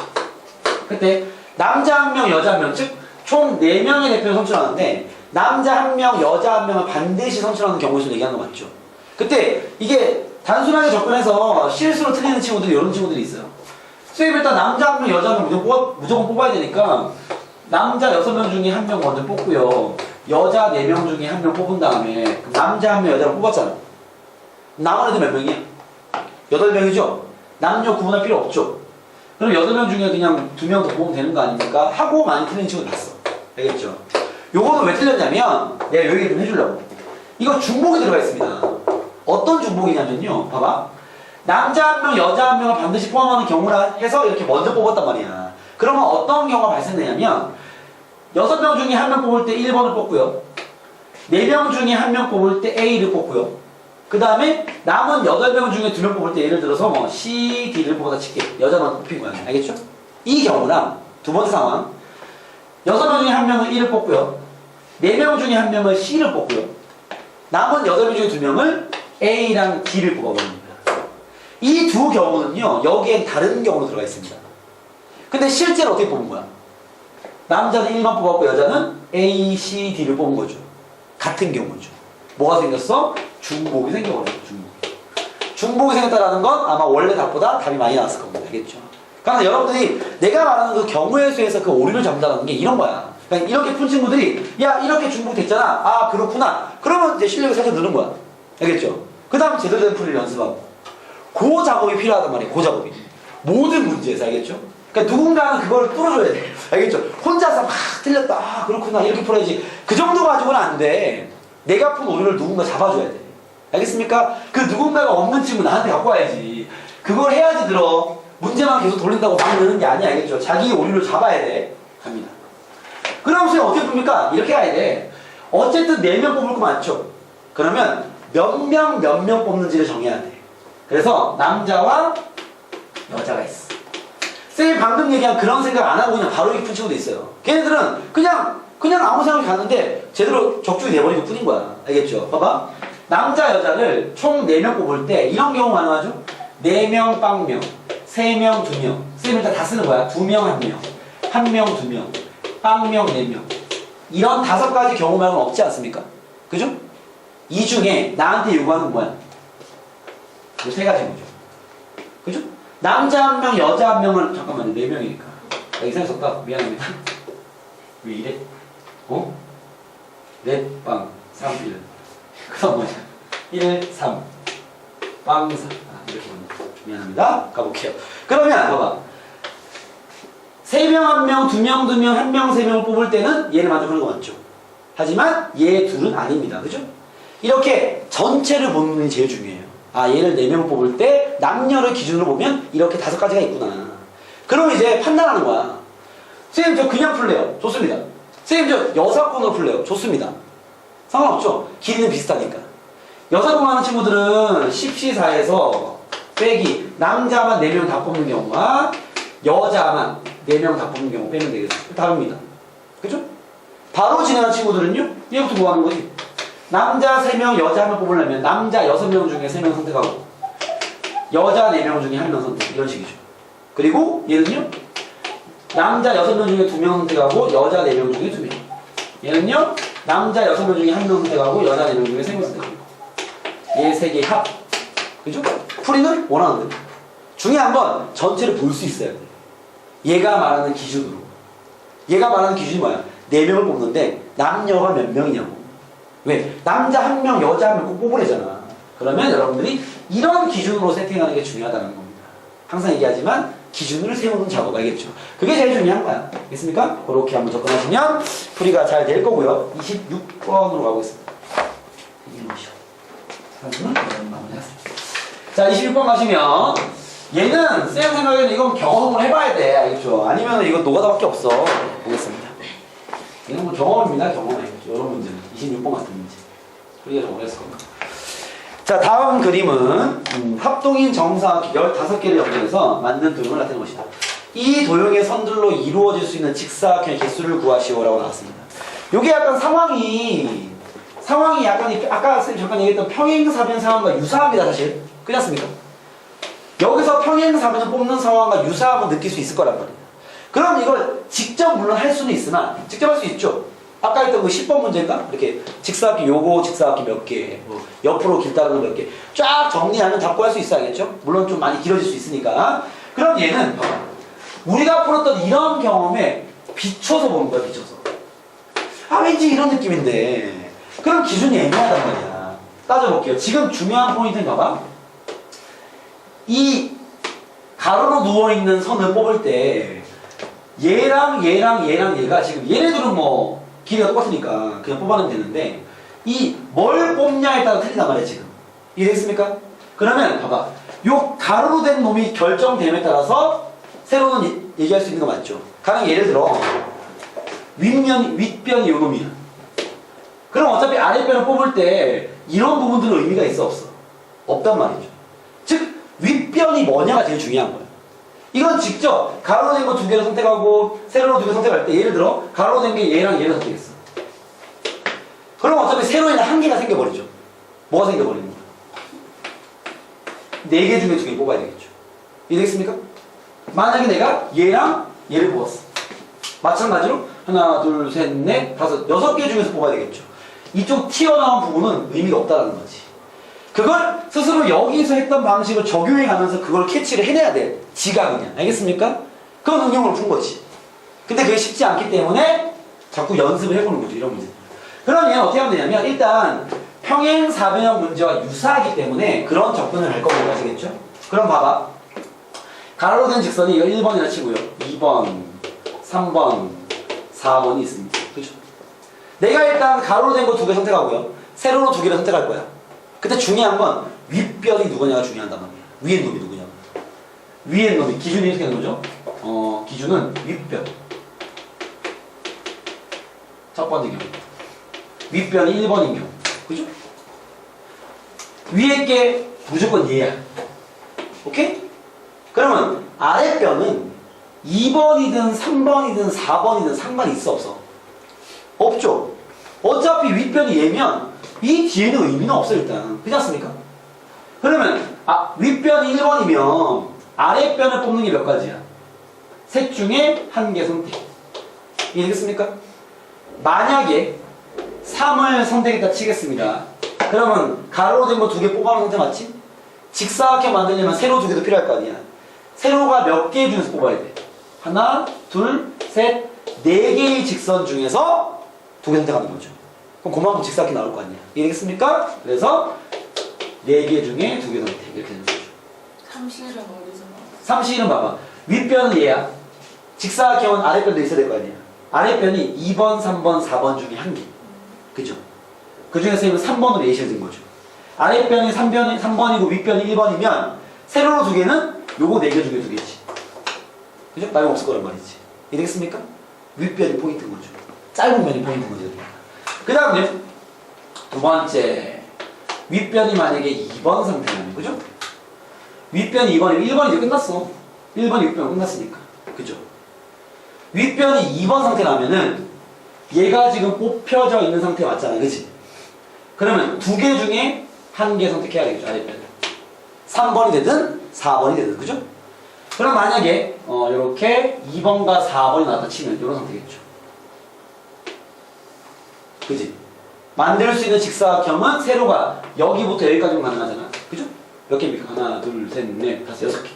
그때 남자 1명, 여자 1명 즉 총 4명의 대표를 선출하는데 남자 1명, 여자 1명을 반드시 선출하는 경우에서 얘기하는 거 맞죠? 그때 이게 단순하게 접근해서 실수로 틀리는 친구들이 이런 친구들이 있어요. 선생님 일단 남자 1명, 여자 1명 무조건 뽑아야 되니까 남자 6명 중에 1명 먼저 뽑고요. 여자 4명 중에 1명 뽑은 다음에 남자 1명, 여자를 뽑았잖아. 남은 애들 몇 명이야? 8명이죠? 남녀 구분할 필요 없죠? 그럼 8명 중에 그냥 2명 더 뽑으면 되는 거 아닙니까? 하고 많이 틀린 친구도 봤어. 알겠죠? 요거는 왜 틀렸냐면 내가 여기 좀 해주려고. 이거 중복이 들어가 있습니다. 어떤 중복이냐면요. 봐봐. 남자 1명, 여자 1명을 반드시 포함하는 경우라 해서 이렇게 먼저 뽑았단 말이야. 그러면 어떤 경우가 발생되냐면 6명 중에 1명 뽑을 때 1번을 뽑고요. 4명 중에 1명 뽑을 때 A를 뽑고요. 그 다음에 남은 8명 중에 2명 뽑을 때 예를 들어서 뭐 C, D를 뽑아다 칠게. 여자만 뽑힌 거야. 알겠죠? 이 경우랑 두 번째 상황 6명 중에 1명은 E를 뽑고요. 4명 중에 1명은 C를 뽑고요. 남은 8명 중에 2명을 A랑 D를 뽑아버립니다. 이 두 경우는요. 여기엔 다른 경우로 들어가 있습니다. 근데 실제로 어떻게 뽑은 거야? 남자는 1만 뽑았고 여자는 A, C, D를 뽑은 거죠. 같은 경우죠. 뭐가 생겼어? 중복이 생겨버려요. 중복이 생겼다는 건 아마 원래 답보다 답이 많이 나왔을 겁니다. 알겠죠? 그러니까 여러분들이 내가 말하는 그 경우의 수에서 그 오류를 잡는다는 게 이런 거야. 그러니까 이렇게 푼 친구들이 야 이렇게 중복됐잖아. 아 그렇구나. 그러면 이제 실력이 살짝 느는 거야. 알겠죠? 그 다음 제대로 된 풀이를 연습하고 그 작업이 필요하단 말이에요. 그 작업이. 모든 문제에서 알겠죠? 그러니까 누군가는 그걸 뚫어줘야 돼. 알겠죠? 혼자서 막 틀렸다. 아 그렇구나. 이렇게 풀어야지. 그 정도 가지고는 안 돼. 내가 푼 오류를 누군가 잡아줘야 돼. 알겠습니까? 그 누군가가 없는 친구 나한테 갖고 와야지. 그걸 해야지 들어. 문제만 계속 돌린다고 막 느는 게 아니야. 알겠죠? 자기 오류를 잡아야 돼. 갑니다. 그럼 선생님 어떻게 풉니까? 이렇게 가야 돼. 어쨌든 4명 뽑을 거 많죠? 그러면 몇 명 뽑는지를 정해야 돼. 그래서 남자와 여자가 있어. 쌤이 방금 얘기한 그런 생각 안 하고 그냥 바로 이렇게 푼 친구도 있어요. 걔네들은 그냥 아무 생각이 가는데 제대로 적중이 돼버리고 뿐인 거야. 알겠죠? 봐봐. 남자, 여자를 총 4명 뽑을 때 이런 경우 가능하죠? 4명, 빵명, 3명, 2명. 쌤이 일단 다 쓰는 거야. 2명, 1명, 1명, 2명, 빵명, 4명. 이런 5가지 경우 말고는 없지 않습니까? 그죠? 이 중에 나한테 요구하는 건 뭐야? 이 3가지 거죠. 그죠? 남자 1명, 여자 1명을 잠깐만요. 4명이니까. 나 이상하게 썼다. 미안합니다. 왜 이래? 어? 넷, 빵, 3, 1. 그 다음 뭐냐? 1, 3. 빵, 4. 아, 이렇게 보네. 미안합니다. 가볼게요. 그러면, 봐봐. 3명, 1명, 2명, 2명, 1명, 3명을 뽑을 때는 얘를 만족하는 거 맞죠? 하지만 얘 둘은 아닙니다. 그죠? 이렇게 전체를 보는 게 제일 중요해요. 아, 얘를 4명 뽑을 때 남녀를 기준으로 보면 이렇게 5가지가 있구나. 그럼 이제 판단하는 거야. 선생님, 저 그냥 풀래요. 좋습니다. 선생님, 저 여사권으로 풀래요. 좋습니다. 상관없죠? 길이는 비슷하니까. 여사권 하는 친구들은 10C4에서 빼기 남자만 4명 다 뽑는 경우와 여자만 4명 다 뽑는 경우 빼면 되겠죠. 다릅니다. 그죠? 바로 진행한 친구들은요? 얘부터 뭐 하는 거지? 남자 3명, 여자 1명 뽑으려면 남자 6명 중에 3명 선택하고 여자 4명 중에 1명 선택. 이런 식이죠. 그리고 얘는요. 남자 6명 중에 2명 선택하고 여자 4명 중에 2명. 얘는요. 남자 6명 중에 1명 선택하고 여자 4명 중에 3명 선택하고. 얘 3개 합. 그죠? 풀이는 원하는 대로. 중요한 건 전체를 볼 수 있어야 돼. 얘가 말하는 기준으로. 얘가 말하는 기준이 뭐야? 4명을 뽑는데 남녀가 몇 명이냐고. 왜? 남자 1명, 여자 1명 꼭 뽑으래잖아. 그러면 여러분들이 이런 기준으로 세팅하는 게 중요하다는 겁니다. 항상 얘기하지만 기준을 세우는 작업 알겠죠? 그게 제일 중요한 거야. 알겠습니까? 그렇게 한번 접근하시면 풀이가 잘 될 거고요. 26번으로 가고 있습니다. 자, 26번 가시면 얘는 쌤 생각에는 이건 경험을 해봐야 돼. 알겠죠? 아니면 이건 노가다밖에 없어. 보겠습니다. 얘는 뭐 경험입니다. 경험. 알겠죠? 이런 문제는 26번 같은 문제. 풀이가 좀 어렸을 겁니다. 자, 다음 그림은 합동인 정사각형 15개를 연결해서 만든 도형을 나타낸 것이다. 이 도형의 선들로 이루어질 수 있는 직사각형의 개수를 구하시오라고 나왔습니다. 이게 약간 상황이 약간 아까 선생님 잠깐 얘기했던 평행사변 상황과 유사합니다. 사실 그렇지 않습니까? 여기서 평행사변을 뽑는 상황과 유사함을 느낄 수 있을 거란 말이에요. 그럼 이걸 직접 물론 할 수는 있으나 직접 할 수 있죠. 아까 했던 그 10번 문제인가? 이렇게 직사각형 요거 직사각형 몇 개, 뭐 옆으로 길 따르는 몇 개 쫙 정리하면 답 구할 수 있어야겠죠? 물론 좀 많이 길어질 수 있으니까. 그럼 얘는 우리가 풀었던 이런 경험에 비춰서 보는 거야. 비춰서. 아 왠지 이런 느낌인데 그럼 기준이 애매하단 말이야. 따져볼게요. 지금 중요한 포인트는 봐봐. 이 가로로 누워있는 선을 뽑을 때 얘랑 얘가 지금 얘네들은 뭐 길이가 똑같으니까 그냥 뽑아내면 되는데 이 뭘 뽑냐에 따라 틀린단 말이야 지금. 이해됐습니까? 그러면 봐봐. 요 가로로 된 놈이 결정됨에 따라서 세로는 얘기할 수 있는 거 맞죠? 가령 예를 들어 윗변이 요 놈이야. 그럼 어차피 아랫변을 뽑을 때 이런 부분들은 의미가 있어 없어? 없단 말이죠. 즉 윗변이 뭐냐가 제일 중요한 거야. 이건 직접 가로로 된 거 2개를 선택하고 세로로 2개 선택할 때 예를 들어 가로로 된 게 얘랑 얘를 선택했어. 그럼 어차피 세로에는 한 개가 생겨버리죠. 뭐가 생겨버리는 거야? 4개 중에 2개 뽑아야 되겠죠. 이해되겠습니까? 만약에 내가 얘랑 얘를 뽑았어. 마찬가지로 하나, 둘, 셋, 넷, 다섯, 6개 중에서 뽑아야 되겠죠. 이쪽 튀어나온 부분은 의미가 없다는 거지. 그걸 스스로 여기서 했던 방식을 적용해가면서 그걸 캐치를 해내야 돼. 지가 그냥. 알겠습니까? 그건 응용으로 푼 거지. 근데 그게 쉽지 않기 때문에 자꾸 연습을 해보는 거죠. 이런 문제. 그럼 얘는 어떻게 하면 되냐면 일단 평행사변형 문제와 유사하기 때문에 그런 접근을 할 거라고 아시겠죠? 그럼 봐봐. 가로로 된 직선이 이거 1번이라 치고요. 2번, 3번, 4번이 있습니다. 그렇죠? 내가 일단 가로로 된 거 2개 선택하고요. 세로로 2개를 선택할 거야. 근데 중요한 건 윗변이 누구냐가 중요하단 말이야. 위에 놈이 누구냐. 위에 놈이 기준이 어떻게 되는 거죠? 기준은 윗변. 첫 번째 경우. 윗변이 1번인 경우. 그죠? 위에 게 무조건 얘야. 오케이? 그러면 아랫변은 2번이든 3번이든 4번이든 상관이 있어 없어? 없죠. 어차피 윗변이 얘면 이 뒤에는 의미는 없어 일단. 그렇지 않습니까? 그러면 윗변이 1번이면 아랫변을 뽑는 게 몇 가지야? 셋 중에 한 개 선택. 이해되겠습니까? 만약에 3을 선택했다 치겠습니다. 그러면 가로로 된 거 2개 뽑아놓은 상태 맞지? 직사각형 만들려면 세로 2개도 필요할 거 아니야. 세로가 몇 개 중에서 뽑아야 돼? 하나, 둘, 셋, 4개의 직선 중에서 2개 선택하는 거죠. 그럼 그만큼 직사각형이 나올 거 아니야. 이해되겠습니까? 그래서 4개 중에 2개 선택 이렇게 되는 거죠. 삼실은 어디서 나와? 삼실은 봐봐. 윗변은 얘야. 직사각형은 아랫변도 있어야 될 거 아니야. 아랫변이 2번, 3번, 4번 중에 한 개. 그죠? 그 중에서 3번으로 예시를 든 거죠. 아랫변이 3번이고 윗변이 1번이면 세로로 2개는 요거 4개 중에 2개지. 그죠? 말이 없을 거란 말이지. 이해되겠습니까? 윗변이 포인트인 거죠. 짧은 면이 포인트인 거죠. 그 다음에 두 번째. 윗변이 만약에 2번 상태라면, 그죠? 윗변이 2번이면 1번이 이제 끝났어. 1번이 윗변 끝났으니까. 그죠? 윗변이 2번 상태라면은 얘가 지금 뽑혀져 있는 상태 맞잖아. 그치? 그러면 두 개 중에 한 개 선택해야 되겠죠. 아랫변. 3번이 되든 4번이 되든 그죠? 그럼 만약에 이렇게 2번과 4번이 나왔다 치면 이런 선택이겠죠. 그지? 만들 수 있는 직사각형은 세로가 여기부터 여기까지만 가능하잖아. 그죠? 몇 개입니까? 하나, 둘, 셋, 넷, 다섯, 6개.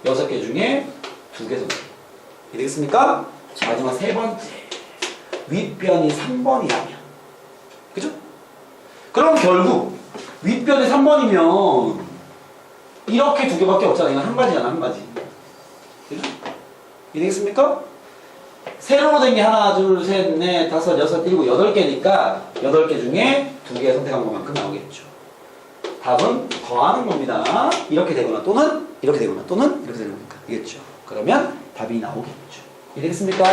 6개 중에 2개 선택. 되겠습니까? 마지막 세 번째. 윗변이 3번이라면. 그죠? 그럼 결국 윗변이 3번이면 이렇게 2개밖에 없잖아. 이건 한 가지잖아, 한 가지. 그죠? 이해되겠습니까? 세로로 된 게 하나, 둘, 셋, 넷, 다섯, 여섯, 일곱, 8개니까 8개 중에 2개 선택한 것만큼 나오겠죠. 답은 더하는 겁니다. 이렇게 되거나 또는 이렇게 되거나 또는 이렇게 되는 거니까. 알겠죠? 그러면 답이 나오겠죠. 이해되겠습니까?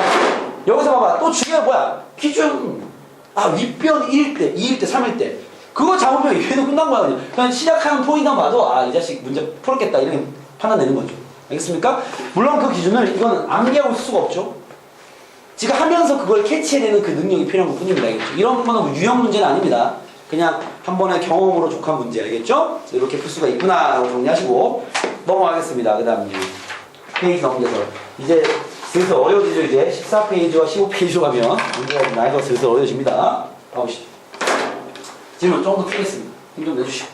여기서 봐봐. 또 중요한 뭐야? 기준. 윗변 1일 때, 2일 때, 3일 때. 그거 잡으면 얘는 끝난 거야. 그냥 시작하는 포인트만 봐도 이 자식 문제 풀었겠다. 이렇게 판단 내는 거죠. 알겠습니까? 물론 그 기준을 이건 암기하고 있을 수가 없죠. 지금 하면서 그걸 캐치해내는 그 능력이 필요한 것 뿐입니다. 알겠죠? 이런 거는 유형 문제는 아닙니다. 그냥 한 번의 경험으로 족한 문제. 알겠죠? 이렇게 풀 수가 있구나 라고 정리하시고 넘어가겠습니다. 그 다음에 페이지 넘겨서 이제 슬슬 어려워지죠. 이제 14페이지와 15페이지로 가면 문제가 좀 나이가 슬슬 어려워집니다. 가보시죠. 질문 조금 더 풀겠습니다. 힘 좀 내주시고.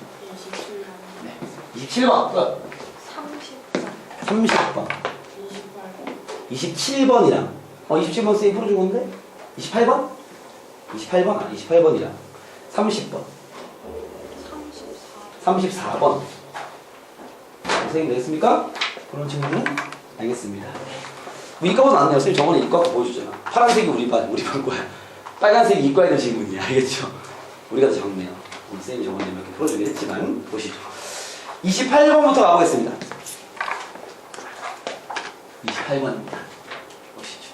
27번. 끝. 30번. 27번이랑 27번 쌤이 풀어준 건데? 28번? 28번? 28번이랑 30번. 34번. 선생님 되겠습니까? 그런 친구는? 알겠습니다. 이과보다 낫네요. 선생님 저번에 이과 보여주잖아. 파란색이 우리 반 거야. 빨간색이 이과에 있는 질문이야. 알겠죠? 우리가 더 적네요. 우리 쌤이 저번에 몇 개 풀어주긴 했지만 보시죠. 28번부터 가보겠습니다. 28번입니다. 보시죠.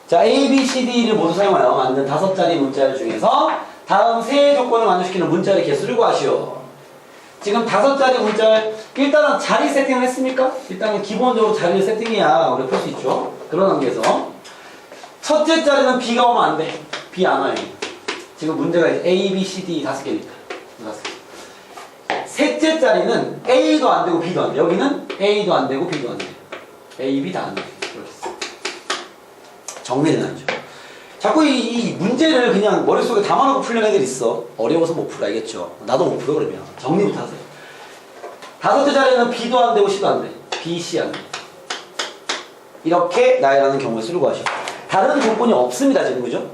자, A, B, C, D를 모두 사용하여 만든 5자리 문자열 중에서 다음 세 조건을 만족시키는 문자의 개수를 구하시오. 지금 5자리 문자열, 일단은 자리 세팅을 했습니까? 일단은 기본적으로 자리를 세팅해야 우리가 풀 수 있죠. 그런 단계에서 첫째 자리는 B가 오면 안 돼. B 안 와요. 지금 문제가 A, B, C, D 5개니까. 5개. 셋째 자리는 A도 안 되고 B도 안 돼. 여기는 A도 안 되고 B도 안 돼. A, B 다 안 돼. 이렇게 정리는 하죠. 자꾸 이 문제를 그냥 머릿속에 담아놓고 풀려는 애들 있어. 어려워서 못 풀어. 알겠죠? 나도 못 풀어 그러면. 정리부터 하세요. 5째 자리는 B도 안 되고 C도 안 돼. B, C 안 돼. 이렇게 나열하는 경우에 쓰려고 하셔. 다른 조건이 없습니다. 지금 그죠?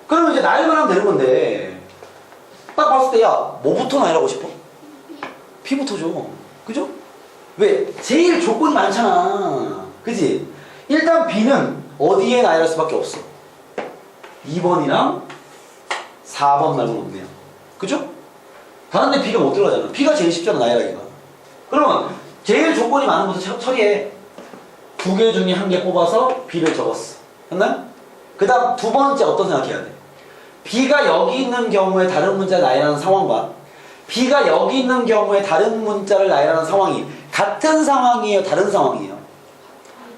그러면 이제 나열만 하면 되는 건데 딱 봤을 때 야 뭐부터 나열하고 싶어? B부터 줘. 그죠? 왜? 제일 조건이 많잖아. 그지? 일단 B는 어디에 나열할 수밖에 없어? 2번이랑 4번 말고는 없네요. 그죠? 다른 데 B가 못 들어가잖아. B가 제일 쉽잖아 나열하기가. 그러면 제일 조건이 많은 것부터 처리해. 2개 중에 1개 뽑아서 B를 적었어. 했나? 그 다음 두 번째 어떤 생각해야 돼? B가 여기 있는 경우에 다른 문자를 나열하는 상황과 B가 여기 있는 경우에 다른 문자를 나열하는 상황이 같은 상황이에요? 다른 상황이에요?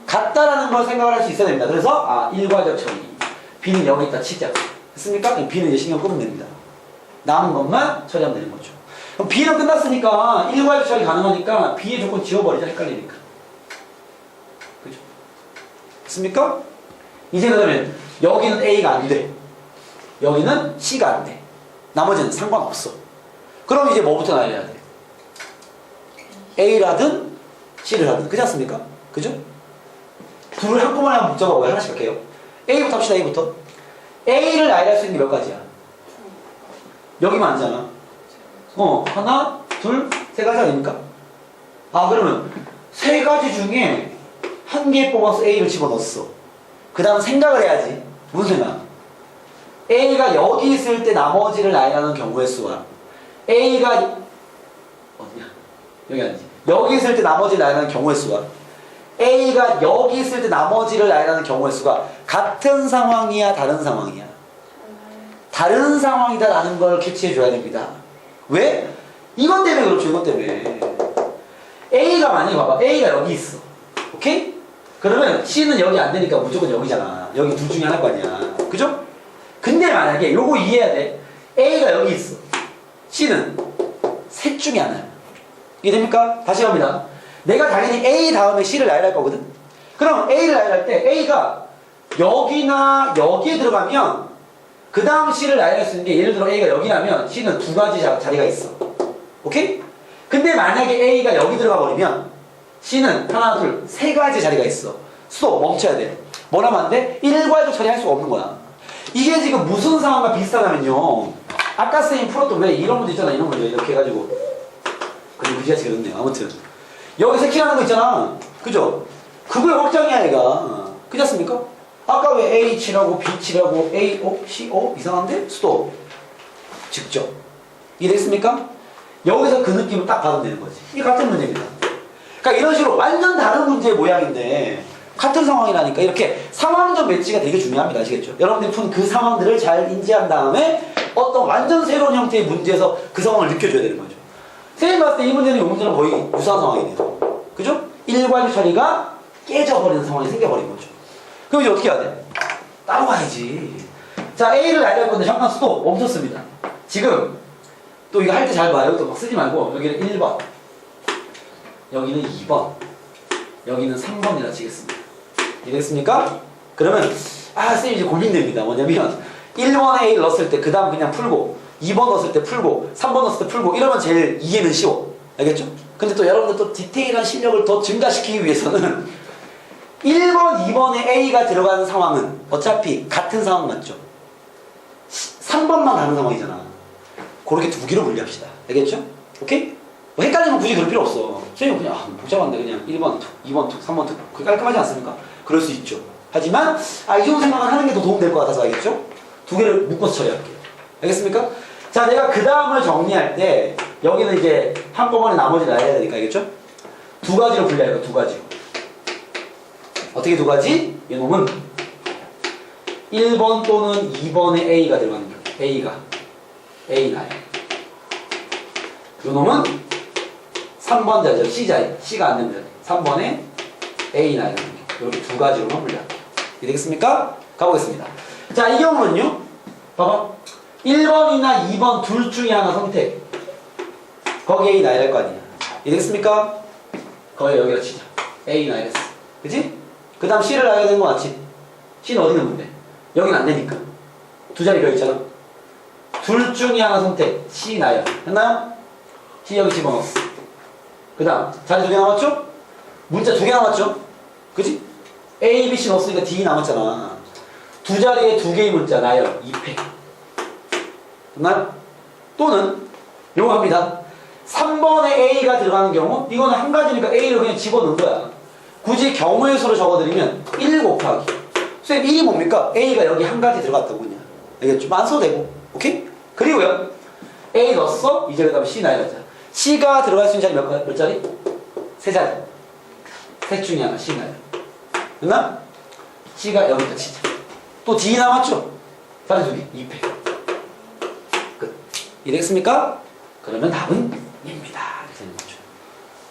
같다라는 걸 생각을 할 수 있어야 됩니다. 그래서 일괄적 처리. B는 여기 있다 치자. 됐습니까? B는 이제 신경 끄면 됩니다. 남은 것만 처리하면 되는 거죠. 그럼 B는 끝났으니까 일괄적 처리 가능하니까 B의 조건 지워버리자. 헷갈리니까. 그죠? 됐습니까? 이제 그러면 여기는 A가 안 돼. 여기는 C가 안 돼. 나머지는 상관없어. 그럼 이제 뭐부터 나열해야 돼? A라든 C를 하든. 그렇지 않습니까? 그죠? 둘을 한꺼번에 한번 붙잡아봐요. 하나씩 할게요. A부터 합시다. A부터. A를 나열할 수 있는 게 몇 가지야? 여기만 아니잖아. 하나, 둘, 세 가지 아닙니까? 그러면 세 가지 중에 한 개 뽑아서 A를 집어넣었어. 그 다음 생각을 해야지. 무슨 생각? A가 여기 있을 때 나머지를 나열하는 경우의 수와 A가 어디야? 여기 아니지. 여기 있을 때 나머지를 나열하는 경우의 수와 A가 여기 있을 때 나머지를 나열하는 경우의 수가 같은 상황이야? 다른 상황이야? 다른 상황이다라는 걸 캐치해줘야 됩니다. 왜? 이것 때문에 그렇죠. 이것 때문에. A가 만약에 봐봐. A가 여기 있어. 오케이? 그러면 C는 여기 안 되니까 무조건 여기잖아. 여기 둘 중에 하나일 거 아니야. 그죠? 근데 만약에 요거 이해해야 돼. A가 여기 있어. C는 셋 중에 하나야. 이해됩니까? 다시 갑니다. 내가 당연히 A 다음에 C를 나열할 거거든. 그럼 A를 나열할 때 A가 여기나 여기에 들어가면 그 다음 C를 나열할 수 있는 게 예를 들어 A가 여기라면 C는 두 가지 자리가 있어. 오케이? 근데 만약에 A가 여기 들어가 버리면 C는 하나, 둘, 세 가지 자리가 있어. 스톱, 멈춰야 돼. 뭐라면 안 돼? 일괄적 처리할 수가 없는 거야. 이게 지금 무슨 상황과 비슷하냐면요. 아까 쌤이 풀었던 왜 이런 문제 있잖아. 이런 문제 이렇게 해가지고. 그리고 그지같이 그렇네요. 아무튼 여기 세키라는 거 있잖아. 그죠? 그걸 확장이야 얘가. 그렇지 않습니까? 아까 왜 H라고 B치라고 A, O, C, O 이상한데? 스톱. 직접. 이해됐습니까? 여기서 그 느낌을 딱 받으면 되는 거지. 이게 같은 문제입니다. 그러니까 이런 식으로 완전 다른 문제의 모양인데 같은 상황이라니까 이렇게 상황적 매치가 되게 중요합니다. 아시겠죠? 여러분들이 푼 그 상황들을 잘 인지한 다음에 어떤 완전 새로운 형태의 문제에서 그 상황을 느껴줘야 되는 거죠. 선생님 봤을 때 이 문제는 이 문제는 거의 유사한 상황이네요. 그죠? 일괄적 처리가 깨져버리는 상황이 생겨버린 거죠. 그럼 이제 어떻게 해야 돼? 따라와야지. 자, A를 나열할 건데 잠깐 스톱 멈췄습니다. 지금 또 이거 할 때 잘 봐요. 또 막 쓰지 말고 여기는 1번, 여기는 2번, 여기는 3번이라 치겠습니다. 이해됐습니까? 그러면 쌤 이제 고민됩니다. 뭐냐면 1번에 A 넣었을 때 그 다음 그냥 풀고 2번 넣었을 때 풀고 3번 넣었을 때 풀고 이러면 제일 이해는 쉬워. 알겠죠? 근데 또 여러분들 또 디테일한 실력을 더 증가시키기 위해서는 1번, 2번에 A가 들어가는 상황은 어차피 같은 상황 맞죠? 3번만 다른 상황이잖아. 그렇게 두 개로 분리합시다. 알겠죠? 오케이? 뭐 헷갈리면 굳이 그럴 필요 없어. 선생님 그냥 복잡한데 그냥 1번 툭, 2번 툭, 3번 툭. 그게 깔끔하지 않습니까? 그럴 수 있죠. 하지만 이 정도 생각을 하는 게 더 도움 될 것 같아서 알겠죠? 두 개를 묶어서 처리할게요. 알겠습니까? 자, 내가 그 다음을 정리할 때 여기는 이제 한꺼번에 나머지를 알아야 되니까 알겠죠? 두 가지로 분리할 거야. 두 가지로. 어떻게 두 가지? 이놈은 1번 또는 2번에 A가 들어가는 거야. A가 A 나요. 요놈은 3번 자리죠. C 자리. C가 안 되면 3번에 A 나요. 이렇게 두 가지로만 분리할게요. 이해되겠습니까? 가보겠습니다. 자, 이 경우는요. 봐봐. 1번이나 2번 둘 중에 하나 선택. 거기 A 나열할 거 아니야. 이해되겠습니까? 거기 여기다 치자. A 나열했어. 그치? 그 다음 C를 나열해야 되는 거 맞지? C는 어디 있는데? 여긴 안 되니까. 두 자리 더 있잖아. 둘 중에 하나 선택. C 나열. 했나요? C 여기 집어넣었어. 그 다음 자리 두 개 남았죠? 문자 두 개 남았죠? 그치? A, B, C 넣었으니까 D 남았잖아. 두 자리에 두 개의 문자 나열 2패. 됐나요? 또는 요거 합니다. 3번에 A가 들어가는 경우 이거는 한 가지니까 A를 그냥 집어넣은 거야. 굳이 경우의 수로 적어드리면 1 곱하기 선생님 1이 뭡니까? A가 여기 한 가지 들어갔다고 그냥 알겠죠? 안 써도 되고 오케이? 그리고요 A 넣었어? 이제 그 다음에 C 나열하자. C가 들어갈 수 있는 자리 몇 자리? 세 자리. 셋 중에 하나 C 나열. 됐나? C가 여기다 치자. 또 D 남았죠? 자리 두 개 2패. 끝. 이해되겠습니까? 그러면 답은 입니다. 이렇게 되는 거죠.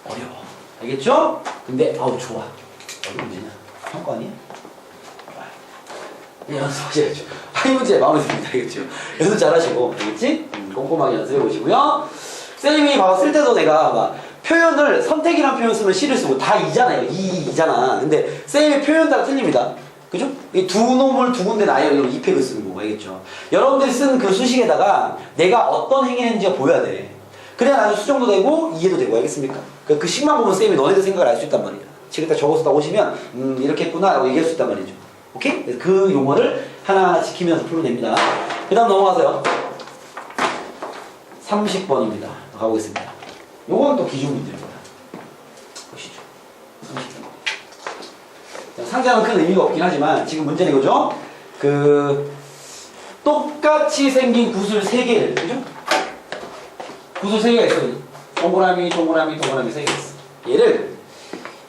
어려워. 알겠죠? 근데 좋아. 어디 문제냐? 평가 아니야? 좋아요. 연습하셔야죠. 이 문제 마음에 듭니다. 알겠죠? 연습 잘하시고 알겠지? 꼼꼼하게 연습해 보시고요. 쌤이 쓸 때도 내가 막 표현을 선택이란 표현 쓰면 C를 쓰고 다 이잖아요. 이잖아. 근데 쌤의 표현 따라 틀립니다. 그죠? 이 두 놈을 두 군데 나열로 2팩을 쓰는 거고 알겠죠? 여러분들이 쓴 그 수식에다가 내가 어떤 행위를 했는지가 보여야 돼. 그래야 나중에 수정도 되고 이해도 되고 알겠습니까? 그 식만 보면 쌤이 너네들 생각을 알 수 있단 말이야. 지금 딱 적어서 딱 오시면 이렇게 했구나 라고 얘기할 수 있단 말이죠. 오케이? 그 용어를 하나하나 지키면서 풀면 됩니다. 그 다음 넘어가세요. 30번입니다. 가보겠습니다. 요건 또 기준 문제입니다. 보시죠. 30번. 상자는 큰 의미가 없긴 하지만 지금 문제는 이거죠. 똑같이 생긴 구슬 3개를 그죠? 구슬 3개가 있거든요. 동그라미 3개 있어. 얘를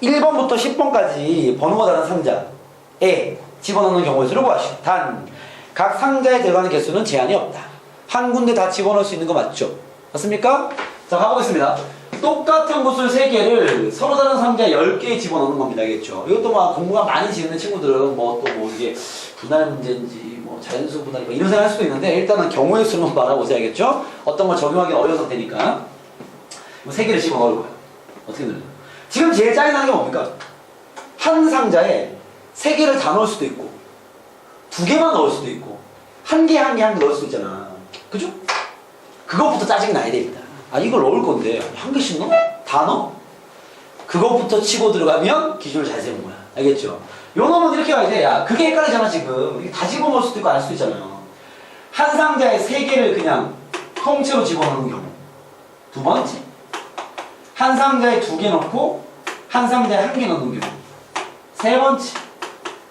1번부터 10번까지 번호가 다른 상자에 집어넣는 경우의 수를 구하시오. 단, 각 상자에 들어가는 개수는 제한이 없다. 한 군데 다 집어넣을 수 있는 거 맞죠? 맞습니까? 자, 가보겠습니다. 똑같은 구슬 3개를 서로 다른 상자에 10개에 집어넣는 겁니다. 알겠죠? 이것도 공부가 많이 지는 친구들은 이게 분할 문제인지 뭐 자연수 분할이 뭐 이런 생각 할 수도 있는데 일단은 경우의 수로만 바라보셔야겠죠? 어떤 걸 적용하기 어려운 상태니까 뭐 세 개를 집어넣을 거예요. 어떻게 늘려요? 지금 제일 짜증나는 게 뭡니까? 한 상자에 세 개를 다 넣을 수도 있고 두 개만 넣을 수도 있고 한 개 넣을 수도 있잖아. 그죠? 그것부터 짜증이 나야 됩니다. 아 이걸 넣을 건데 한 개씩 넣어? 다 넣어? 그것부터 치고 들어가면 기준을 잘 세우는 거야. 알겠죠? 요 놈은 이렇게 가야 돼. 야 그게 헷갈리잖아 지금. 이게 다 집어넣을 수도 있고 안 할 수도 있잖아요. 한 상자에 세 개를 그냥 통째로 집어넣는 경우. 두 번째. 한 상자에 두 개 넣고 한 상자에 한 개 넣는 경우. 세 번째.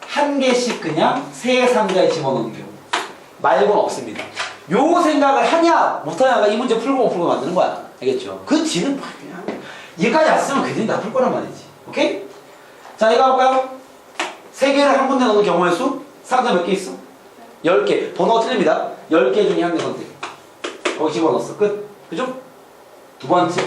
한 개씩 그냥 세 상자에 집어넣는 경우. 말고는 없습니다. 요 생각을 하냐 못하냐가 이 문제 풀고 못 풀고 만드는 거야. 알겠죠? 그 뒤는 그냥 얘까지 왔으면 굉장히 나쁠 거란 말이지. 오케이? 자 이거 할까요? 세 개를 한 군데 넣는 경우의 수? 상자 몇 개 있어? 10개. 번호가 틀립니다. 10개 중에 한 개 선택. 거기 집어넣었어. 끝. 그죠? 두 번째.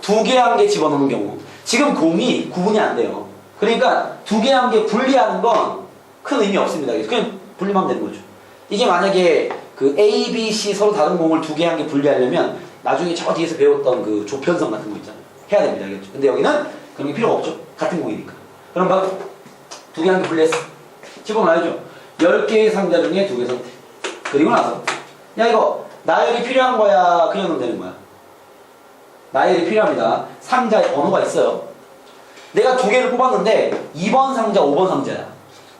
두 개 한 개 집어넣는 경우. 지금 공이 구분이 안 돼요. 그러니까 두 개 한 개 분리하는 건 큰 의미 없습니다. 그냥 분리하면 되는 거죠. 이게 만약에 그 A, B, C 서로 다른 공을 두 개 한 개 분리하려면 나중에 저 뒤에서 배웠던 그 조편성 같은 거 있잖아요. 해야 됩니다. 알겠죠? 근데 여기는 그런 게 필요가 없죠. 같은 공이니까. 그럼 봐. 두 개 한 개 분리했어. 집어넣어야죠. 10개의 상자 중에 두 개 선택. 그리고 나서 야 이거 나열이 필요한 거야? 그냥 넣으면 되는 거야. 나열이 필요합니다. 상자에 번호가 있어요. 내가 두 개를 뽑았는데 2번 상자, 5번 상자야.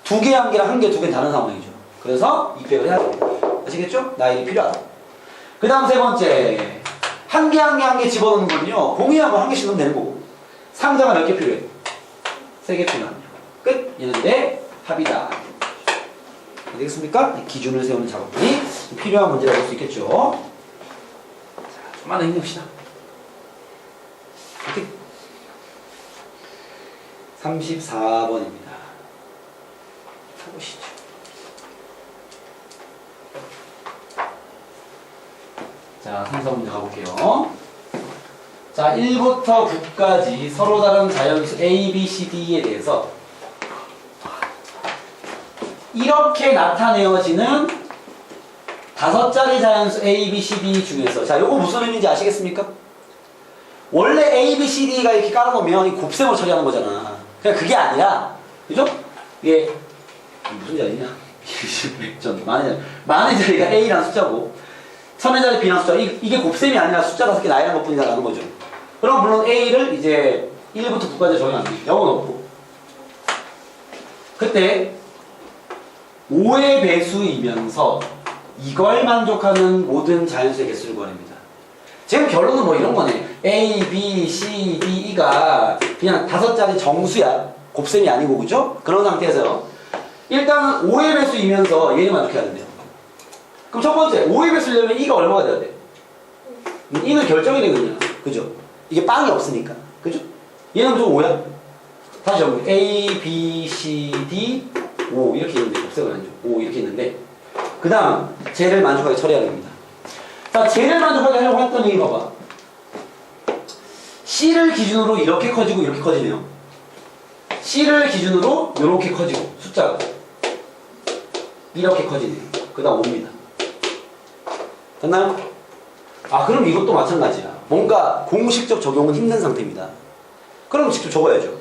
두 개 한 개랑 한 개, 두 개는 다른 상황이죠. 그래서 입력을 해야 돼요. 아시겠죠? 나열이 필요하다. 그 다음 세 번째. 한 개, 한 개, 한 개 집어넣는 거는요. 공유하면 한 개씩 넣으면 되는 거고. 상자가 몇 개 필요해? 3개 필요합니다. 끝! 이런데 합이다. 되겠습니까? 기준을 세우는 작업들이 필요한 문제라고 볼 수 있겠죠. 자, 좀만 더 힘냅시다. 오케이. 34번입니다. 해보시죠. 자, 34번 문제 가볼게요. 자, 1부터 9까지 서로 다른 자연수 A, B, C, D에 대해서 이렇게 나타내어지는 5자리 자연수 A, B, C, D 중에서 자, 요거 무슨 의미인지 아시겠습니까? 원래 A, B, C, D가 이렇게 깔아놓으면 이 곱셈으로 처리하는 거잖아. 그냥 그게 아니라, 그죠? 이게 무슨 자리냐? 100전 만의 자리가 A라는 숫자고 1000의 자리 B라는 숫자. 이게 곱셈이 아니라 숫자 5개 나열한 것뿐이다라는 거죠. 그럼 물론 A를 이제 1부터 9까지 적용 안 돼. 적어놓고 그때 5의 배수이면서 이걸 만족하는 모든 자연수의 개수를 구합니다. 지금 결론은 뭐 이런 거네. A, B, C, D, E가 그냥 5자리 정수야. 곱셈이 아니고, 그죠? 그런 상태에서 일단 5의 배수이면서 얘를 만족해야 된대요. 그럼 첫 번째, 5의 배수려면 E가 얼마가 돼야 돼? E는 결정이 되거든요. 그죠? 이게 빵이 없으니까. 그죠? 얘는 무조건 5야. 다시 정리. A, B, C, D, 5 이렇게 있는데 곱셈을 안 줘. 5 이렇게 있는데 그 다음 쟤를 만족하게 처리해야 됩니다. 자, 쟤를 만족하게 하려고 했더니 봐봐. C를 기준으로 이렇게 커지고 이렇게 커지네요. C를 기준으로 이렇게 커지고 숫자가 이렇게 커지네요. 그 다음 5입니다. 됐나요? 아, 그럼 이것도 마찬가지야. 뭔가 공식적 적용은 힘든 상태입니다. 그럼 직접 적어야죠.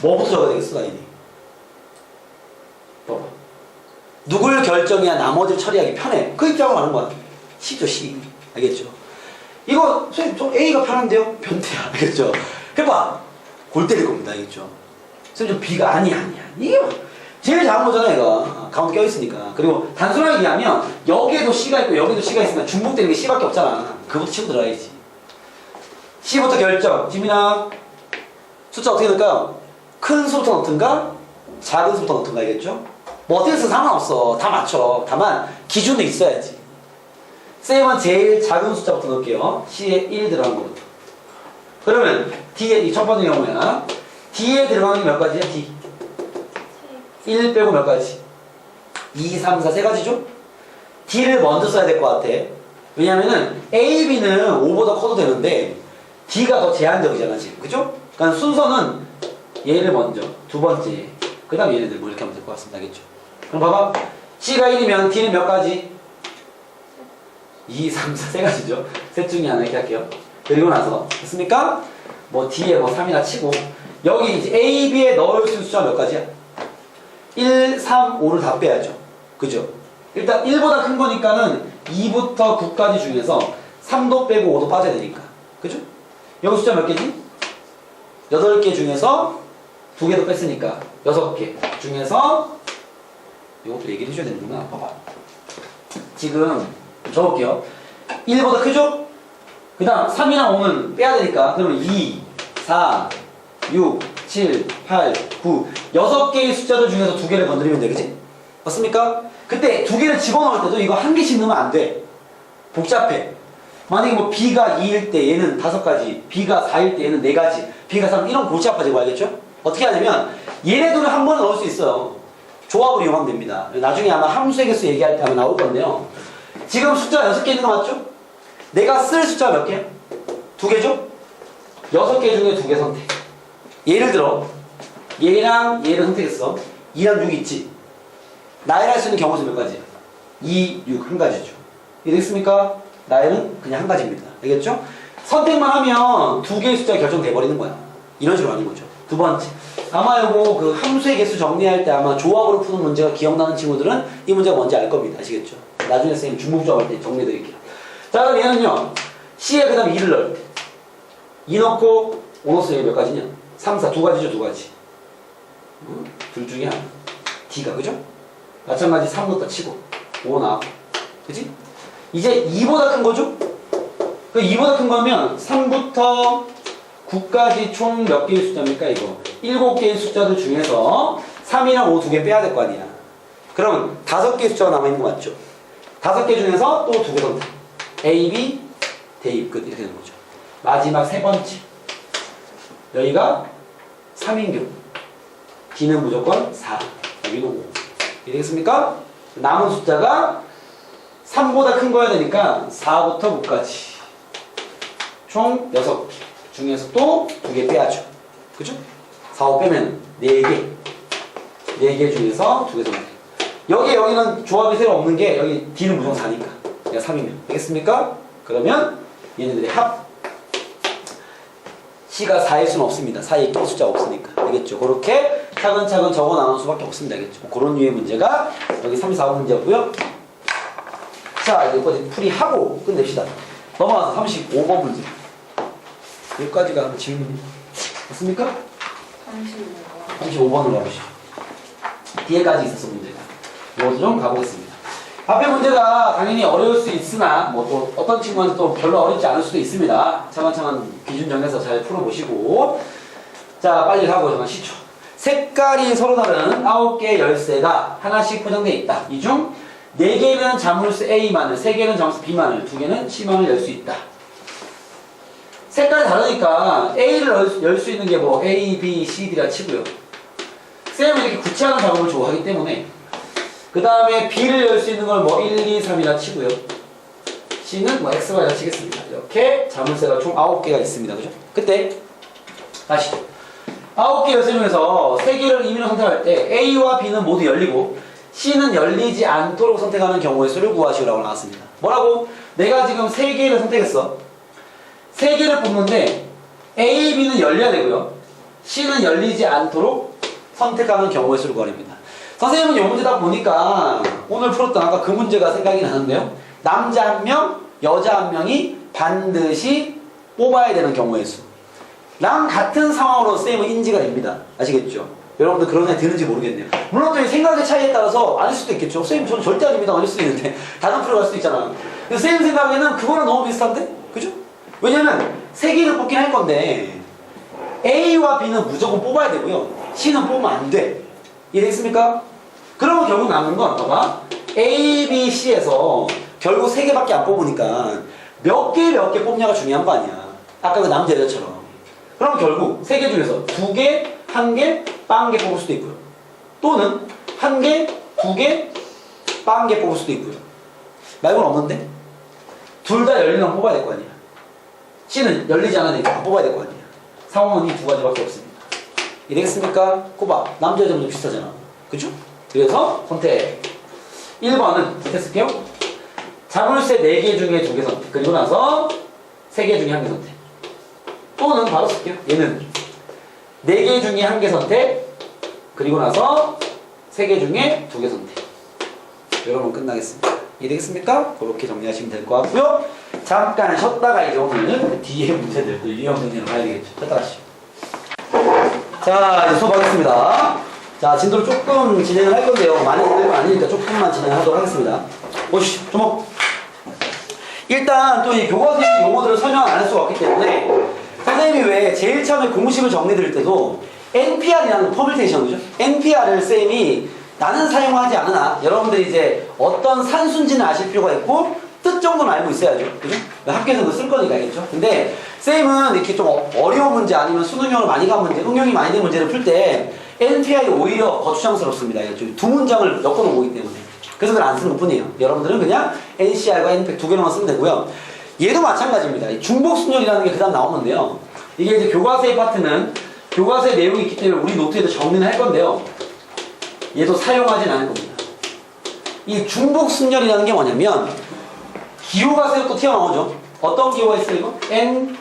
뭐부터 적어야 되겠어, 나인이? 봐봐. 누굴 결정해야 나머지를 처리하기 편해. 그 입장으로 가는 거야. C죠, C. 알겠죠? 이거, 선생님, 저 A가 편한데요? 변태야. 알겠죠? 해봐. 골 때릴 겁니다. 알겠죠? 선생님, 저 B가 아니야. 이게 뭐, 제일 작은 거잖아, 얘가. 가운데 껴있으니까. 그리고 단순하게 얘기하면, 여기에도 C가 있고, 여기도 C가 있으면 중복되는 게 C밖에 없잖아. 그것부터 치고 들어가야지. C부터 결정. 지민아, 숫자 어떻게 넣을까요? 큰 수부터 넣든가, 작은 수부터 넣든가, 알겠죠? 뭐 어떻게 해서 상관없어. 다 맞춰. 다만, 기준은 있어야지. 쌤은 제일 작은 숫자부터 넣을게요. C에 1 들어간 거부터. 그러면 D에 이 첫 번째 경우야. D에 들어가는 게 몇 가지야? D. 1 빼고 몇 가지? 2, 3, 4 세 가지죠? D를 먼저 써야 될 것 같아. 왜냐면은 A, B는 5보다 커도 되는데 D가 더 제한적이잖아 지금. 그죠? 그러니까 순서는 얘를 먼저, 두 번째, 그 다음 얘네들 뭐 이렇게 하면 될 것 같습니다. 알겠죠? 그럼 봐봐. C가 1이면 D는 몇 가지? 2, 3, 4, 세 가지죠. 셋 중에 하나 이렇게 할게요. 그리고 나서 됐습니까? 뭐 D에 뭐 3이나 치고 여기 이제 A, B에 넣을 수 있는 숫자 몇 가지야? 1, 3, 5를 다 빼야죠. 그죠? 일단 1보다 큰 거니까는 2부터 9까지 중에서 3도 빼고 5도 빠져야 되니까. 그죠? 여기 숫자 몇 개지? 8개 중에서 2개 더 뺐으니까 6개 중에서 이것도 얘기를 해줘야 되는구나. 봐봐. 지금 적을게요. 1보다 크죠? 그 다음 3이랑 5는 빼야 되니까 그러면 2, 4, 6, 7, 8, 9 6개의 숫자들 중에서 2개를 건드리면 되겠지? 맞습니까? 그때 2개를 집어넣을 때도 이거 한 개씩 넣으면 안 돼. 복잡해. 만약에 뭐 B가 2일 때 얘는 5가지, B가 4일 때 얘는 4가지, B가 3 이런 골치 아파지고 알겠죠? 어떻게 하냐면 얘네들을 한 번에 넣을 수 있어요. 조합을 이용하면 됩니다. 나중에 아마 함수의 개수 얘기할 때 아마 나올 건데요. 지금 숫자가 6개 있는 거 맞죠? 내가 쓸 숫자가 몇 개야? 2개죠? 6개 중에 2개 선택. 예를 들어 얘랑 얘를 선택했어. 2랑 6이 있지? 나열할 수 있는 경우수 몇 가지야? 2, 6 한 가지죠. 이해됐습니까? 나열은 그냥 한 가지입니다. 알겠죠? 선택만 하면 2개의 숫자가 결정돼 버리는 거야. 이런 식으로 하는 거죠. 두 번째, 아마 요거 그 함수의 개수 정리할 때 아마 조합으로 푸는 문제가 기억나는 친구들은 이 문제가 뭔지 알 겁니다. 아시겠죠? 나중에 선생님 중복조합할 때 정리해 드릴게요. 자, 그럼 얘는요 C에 그 다음에 2를 넣을 때 2 넣고 5 넣었으면 몇 가지냐? 3, 4 두 가지죠. 두 가지. 둘 중에 하나 D가 그죠? 마찬가지 3 넣었다 치고 5 나왔고 그치? 이제 2보다 큰 거죠? 그 2보다 큰 거면 3부터 9까지 총 몇 개의 숫자입니까 이거? 7개의 숫자들 중에서 3이랑 5 2개 빼야 될 거 아니야. 그러면 5개의 숫자가 남아있는 거 맞죠? 5개 중에서 또 2개 선택. A, B, 대입 끝 이렇게 되는 거죠. 마지막 세 번째 여기가 3인규 D는 무조건 4 여기는 5 이해되겠습니까? 남은 숫자가 3보다 큰 거야 되니까 4부터 9까지 총 6개 중에서 또 2개 빼야죠. 그죠? 4, 5 빼면 4개 4개 중에서 2개 선택. 여기는 조합이 새로 없는 게 여기 D는 무조건 4니까 얘가 3이면 되겠습니까? 그러면 얘네들의 합 C가 4일 수는 없습니다. 4에 낄 숫자가 없으니까. 알겠죠? 그렇게 차근차근 적어 나가는 수밖에 없습니다. 알겠죠? 그런 류의 문제가 여기 3, 4, 5 문제고요. 자, 이제 여기까지 풀이하고 끝냅시다. 넘어가서 35번 문제. 여기까지가 질문이 맞습니까? 35번으로 가보시죠. 뒤에까지 있었어 문제가. 이것도 좀 가보겠습니다. 앞에 문제가 당연히 어려울 수 있으나 뭐 또 어떤 친구한테 또 별로 어렵지 않을 수도 있습니다. 차근차근 기준 정해서 잘 풀어보시고 자 빨리 가고 잠깐 시초. 색깔이 서로 다른 9개의 열쇠가 하나씩 포장되어 있다. 이 중 4개는 자물쇠 A만을, 3개는 자물쇠 B만을, 2개는 C만을 열 수 있다. 색깔이 다르니까 A를 열 수 있는 게 뭐 A, B, C, D라 치고요. 쌤은 이렇게 구체화하는 작업을 좋아하기 때문에 그 다음에 B를 열 수 있는 걸 뭐 1, 2, 3이라 치고요. C는 뭐 X가 치겠습니다. 이렇게 자물쇠가 총 9개가 있습니다. 그죠? 그때 다시 9개 열쇠 중에서 3개를 임의로 선택할 때 A와 B는 모두 열리고 C는 열리지 않도록 선택하는 경우의 수를 구하시오라고 나왔습니다. 뭐라고? 내가 지금 3개를 선택했어. 3개를 뽑는데 A, B는 열려야 되고요. C는 열리지 않도록 선택하는 경우의 수를 구하랍니다. 선생님은 이 문제 다 보니까 오늘 풀었던 아까 그 문제가 생각이 나는데요. 남자 1명, 여자 1명이 반드시 뽑아야 되는 경우의 수. 랑 같은 상황으로 쌤은 인지가 됩니다. 아시겠죠? 여러분들 그런 생각이 드는지 모르겠네요. 물론 또 생각의 차이에 따라서 아닐 수도 있겠죠. 쌤 저는 절대 아닙니다. 아닐 수도 있는데 다른 프로 갈 수도 있잖아. 근데 쌤 생각에는 그거랑 너무 비슷한데? 그죠? 왜냐면 3개를 뽑긴 할 건데 A와 B는 무조건 뽑아야 되고요. C는 뽑으면 안 돼. 이해됐습니까? 그러면 결국 남는 건 봐봐. A, B, C에서 결국 3개밖에 안 뽑으니까 몇 개 뽑냐가 중요한 거 아니야. 아까 그 남자 여자처럼. 그럼 결국 3개 중에서 2개, 1개, 빵개 뽑을 수도 있고요. 또는 1개, 2개, 빵개 뽑을 수도 있고요. 말고는 없는데? 둘 다 열리면 뽑아야 될 거 아니야. C는 열리지 않으니까 뽑아야 될 거 아니야. 상황은 이 두 가지밖에 없습니다. 이해되겠습니까? 꼽아. 남자 여자 문제 비슷하잖아. 그죠? 그래서 선택. 1번은 어떻게 쓸게요? 자물쇠 4개 중에 2개 선택. 그리고 나서 3개 중에 1개 선택. 또는 바로 쓸게요. 얘는 4개 중에 1개 선택. 그리고 나서 3개 중에 2개 선택. 여러분 끝나겠습니다. 이해되겠습니까? 그렇게 정리하시면 될 것 같고요. 잠깐 쉬었다가 이제 오늘 뒤에 문제들 또 유형정리로 가야 되겠죠. 쉬었다가 쉬죠. 자, 이제 수업하겠습니다. 자, 진도를 조금 진행을 할 건데요. 많이 진행은 아니니까 조금만 진행하도록 하겠습니다. 보시죠. 주목. 일단 또 이 교과서 용어들을 설명 안 할 수가 없기 때문에 선생님이 왜 제일 처음에 공식을 정리 드릴 때도 NPR이라는 퍼뮤테이션이죠. NPR을 쌤이 나는 사용하지 않으나 여러분들이 이제 어떤 산수인지는 아실 필요가 있고 뜻 정도는 알고 있어야죠. 그죠? 학교에서도 쓸 거니까 알겠죠? 근데 쌤은 이렇게 좀 어려운 문제 아니면 수능형을 많이 간 문제, 응용이 많이 된 문제를 풀 때 NPR이 오히려 거추장스럽습니다. 두 문장을 엮어놓은 거기 때문에. 그래서 그걸 안 쓰는 것 뿐이에요. 여러분들은 그냥 NCR과 NPR 2개로만 쓰면 되고요. 얘도 마찬가지입니다. 중복순열이라는 게 그 다음 나오는데요. 이게 이제 교과서의 파트는 교과서의 내용이 있기 때문에 우리 노트에도 정리는 할 건데요. 얘도 사용하진 않을 겁니다. 이 중복순열이라는 게 뭐냐면 기호가 새로 또 튀어나오죠. 어떤 기호가 있어요 이거? N,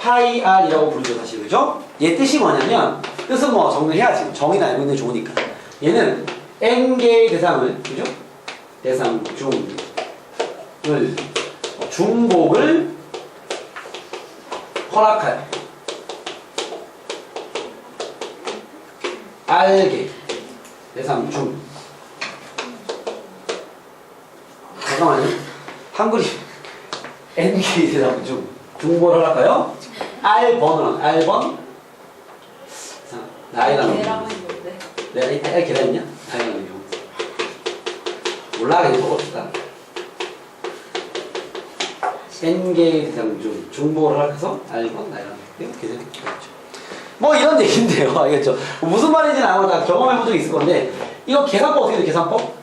파이, R이라고 부르죠 사실. 그죠? 얘 뜻이 뭐냐면 뜻은 뭐 정리해야지. 정의는 알고 있는 게 좋으니까. 얘는 N개의 대상을 그죠? 대상 중을 중복을 허락할 R개 대상 중. 잠깐만요. 한글이 N개 대상 중 중복을 허락할까요? R번으로 R번 자, 나이라는 얘라고 했는데. 내가 이때 계란이냐? 나이라는 경우 몰라 그냥 써봅시다. N개의 대상 중 중복을 허락해서 R번 나이라는 이렇게 되는 거죠. 뭐 이런 얘기인데요. 알겠죠? 무슨 말인지는 아마 경험해본 적이 있을 건데 이거 계산법 어떻게 돼요? 계산법?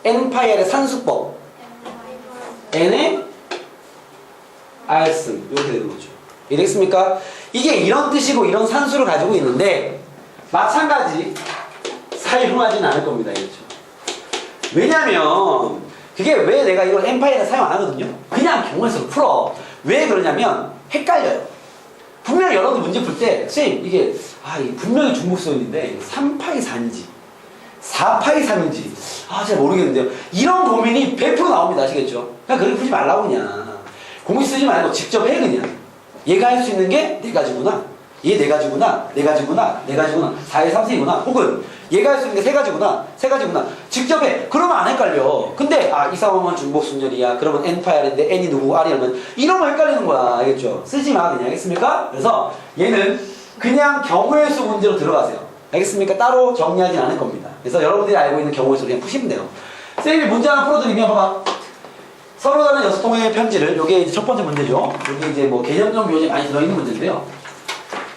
N파이의 산수법 N의 R승 이렇게 되는 거죠. 이해되겠습니까? 이게 이런 뜻이고 이런 산수를 가지고 있는데 마찬가지 사용하지는 않을 겁니다. 알겠죠? 왜냐면 그게 왜 내가 이걸 N파이를 사용 안 하거든요? 그냥 경우에서 풀어. 왜 그러냐면 헷갈려요. 분명히 여러분들 문제 풀 때 선생님 이게 이게 분명히 중복수였는데 3파이 4인지 4파이 3인지 잘 모르겠는데요. 이런 고민이 100% 나옵니다. 아시겠죠? 그냥 그렇게 풀지 말라고 그냥. 공식 쓰지 말고 직접 해 그냥. 얘가 할 수 있는 게 4가지구나. 얘 4가지구나. 4가지구나. 4가지구나. 4의 3승이구나. 혹은 얘가 할 수 있는 게 3가지구나. 3가지구나. 직접 해. 그러면 안 헷갈려. 근데 이 상황은 중복순열이야. 그러면 N파이인데 N이 누구 R이 얼마나 이러면 헷갈리는 거야. 알겠죠? 쓰지 마 그냥. 알겠습니까? 그래서 얘는 그냥 경우의 수 문제로 들어가세요. 알겠습니까? 따로 정리하진 않을 겁니다. 그래서 여러분들이 알고 있는 경우의 수를 그냥 푸시면 돼요. 쌤이 문제 하나 풀어드리면 봐봐. 서로 다른 6통의 편지를, 요게 이제 첫 번째 문제죠. 요게 이제 뭐 개념적 묘지 많이 들어있는 문제인데요.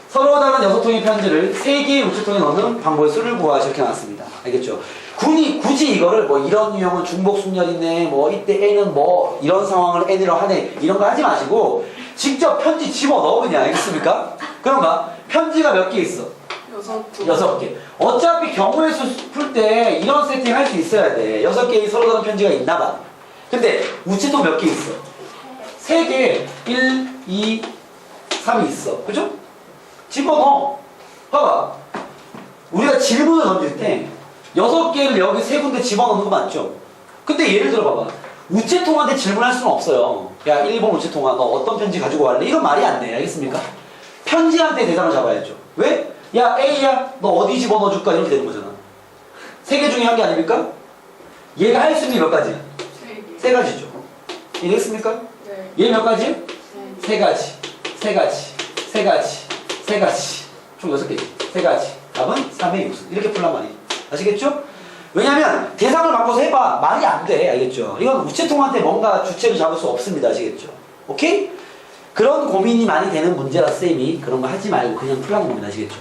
서로 다른 6통의 편지를 3개의 우체통에 넣는 방법의 수를 구하시 이렇게 나왔습니다. 알겠죠? 굳이 이거를 뭐 이런 유형은 중복순열이네, 뭐 이때 N은 뭐 이런 상황을 N으로 하네, 이런 거 하지 마시고 직접 편지 집어넣어 그냥. 알겠습니까? 그럼 편지가 몇 개 있어? 6개. 어차피 경우의 수 풀 때 이런 세팅 할 수 있어야 돼. 6개의 서로 다른 편지가 있나 봐. 근데 우체통 몇 개 있어? 3개, 1, 2, 3이 있어. 그죠? 집어넣어. 봐봐. 우리가 질문을 던질 때 6개를 여기 3군데 집어넣는 거 맞죠? 근데 예를 들어 봐봐. 우체통한테 질문할 수는 없어요. 야, 1번 우체통아, 너 어떤 편지 가지고 갈래? 이건 말이 안 돼. 알겠습니까? 편지한테 대상을 잡아야죠. 왜? 야, A야, 너 어디 집어넣어줄까? 이렇게 되는 거잖아. 3개 중에 1개 아닙니까? 얘가 할 수 있는 게 몇 가지야? 3가지죠. 이해했습니까? 네. 얘 몇 가지요? 3가지. 3가지. 3가지. 3가지. 총 6개. 3가지. 답은 3의 6승. 이렇게 풀란 말이에요. 아시겠죠? 왜냐면 대상을 바꿔서 해봐. 말이 안 돼. 알겠죠? 이건 우체통한테 뭔가 주체를 잡을 수 없습니다. 아시겠죠? 오케이? 그런 고민이 많이 되는 문제라 쌤이 그런 거 하지 말고 그냥 풀라는 겁니다. 아시겠죠?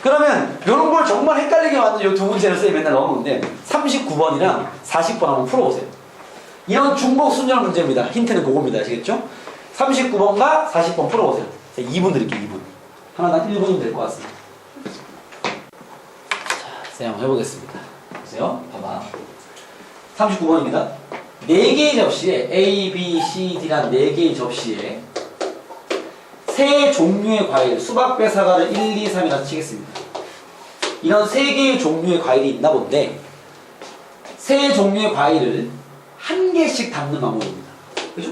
그러면 이런 걸 정말 헷갈리게 만든 이 두 문제를 쌤이 맨날 넣어놓는데 39번이랑 40번 한번 풀어보세요. 이런 중복순열 문제입니다. 힌트는 그겁니다. 아시겠죠? 39번과 40번 풀어보세요. 제가 2분 드릴게요. 2분. 하나당 1분이면 될 것 같습니다. 자, 쌤 한번 해보겠습니다. 보세요. 봐봐. 39번입니다. 4개의 접시에 A, B, C, D란 4개의 접시에 세 종류의 과일, 수박, 배, 사과를 1, 2, 3이라 치겠습니다. 이런 3개의 종류의 과일이 있나 본데 세 종류의 과일을 한 개씩 담는 방법입니다. 그죠?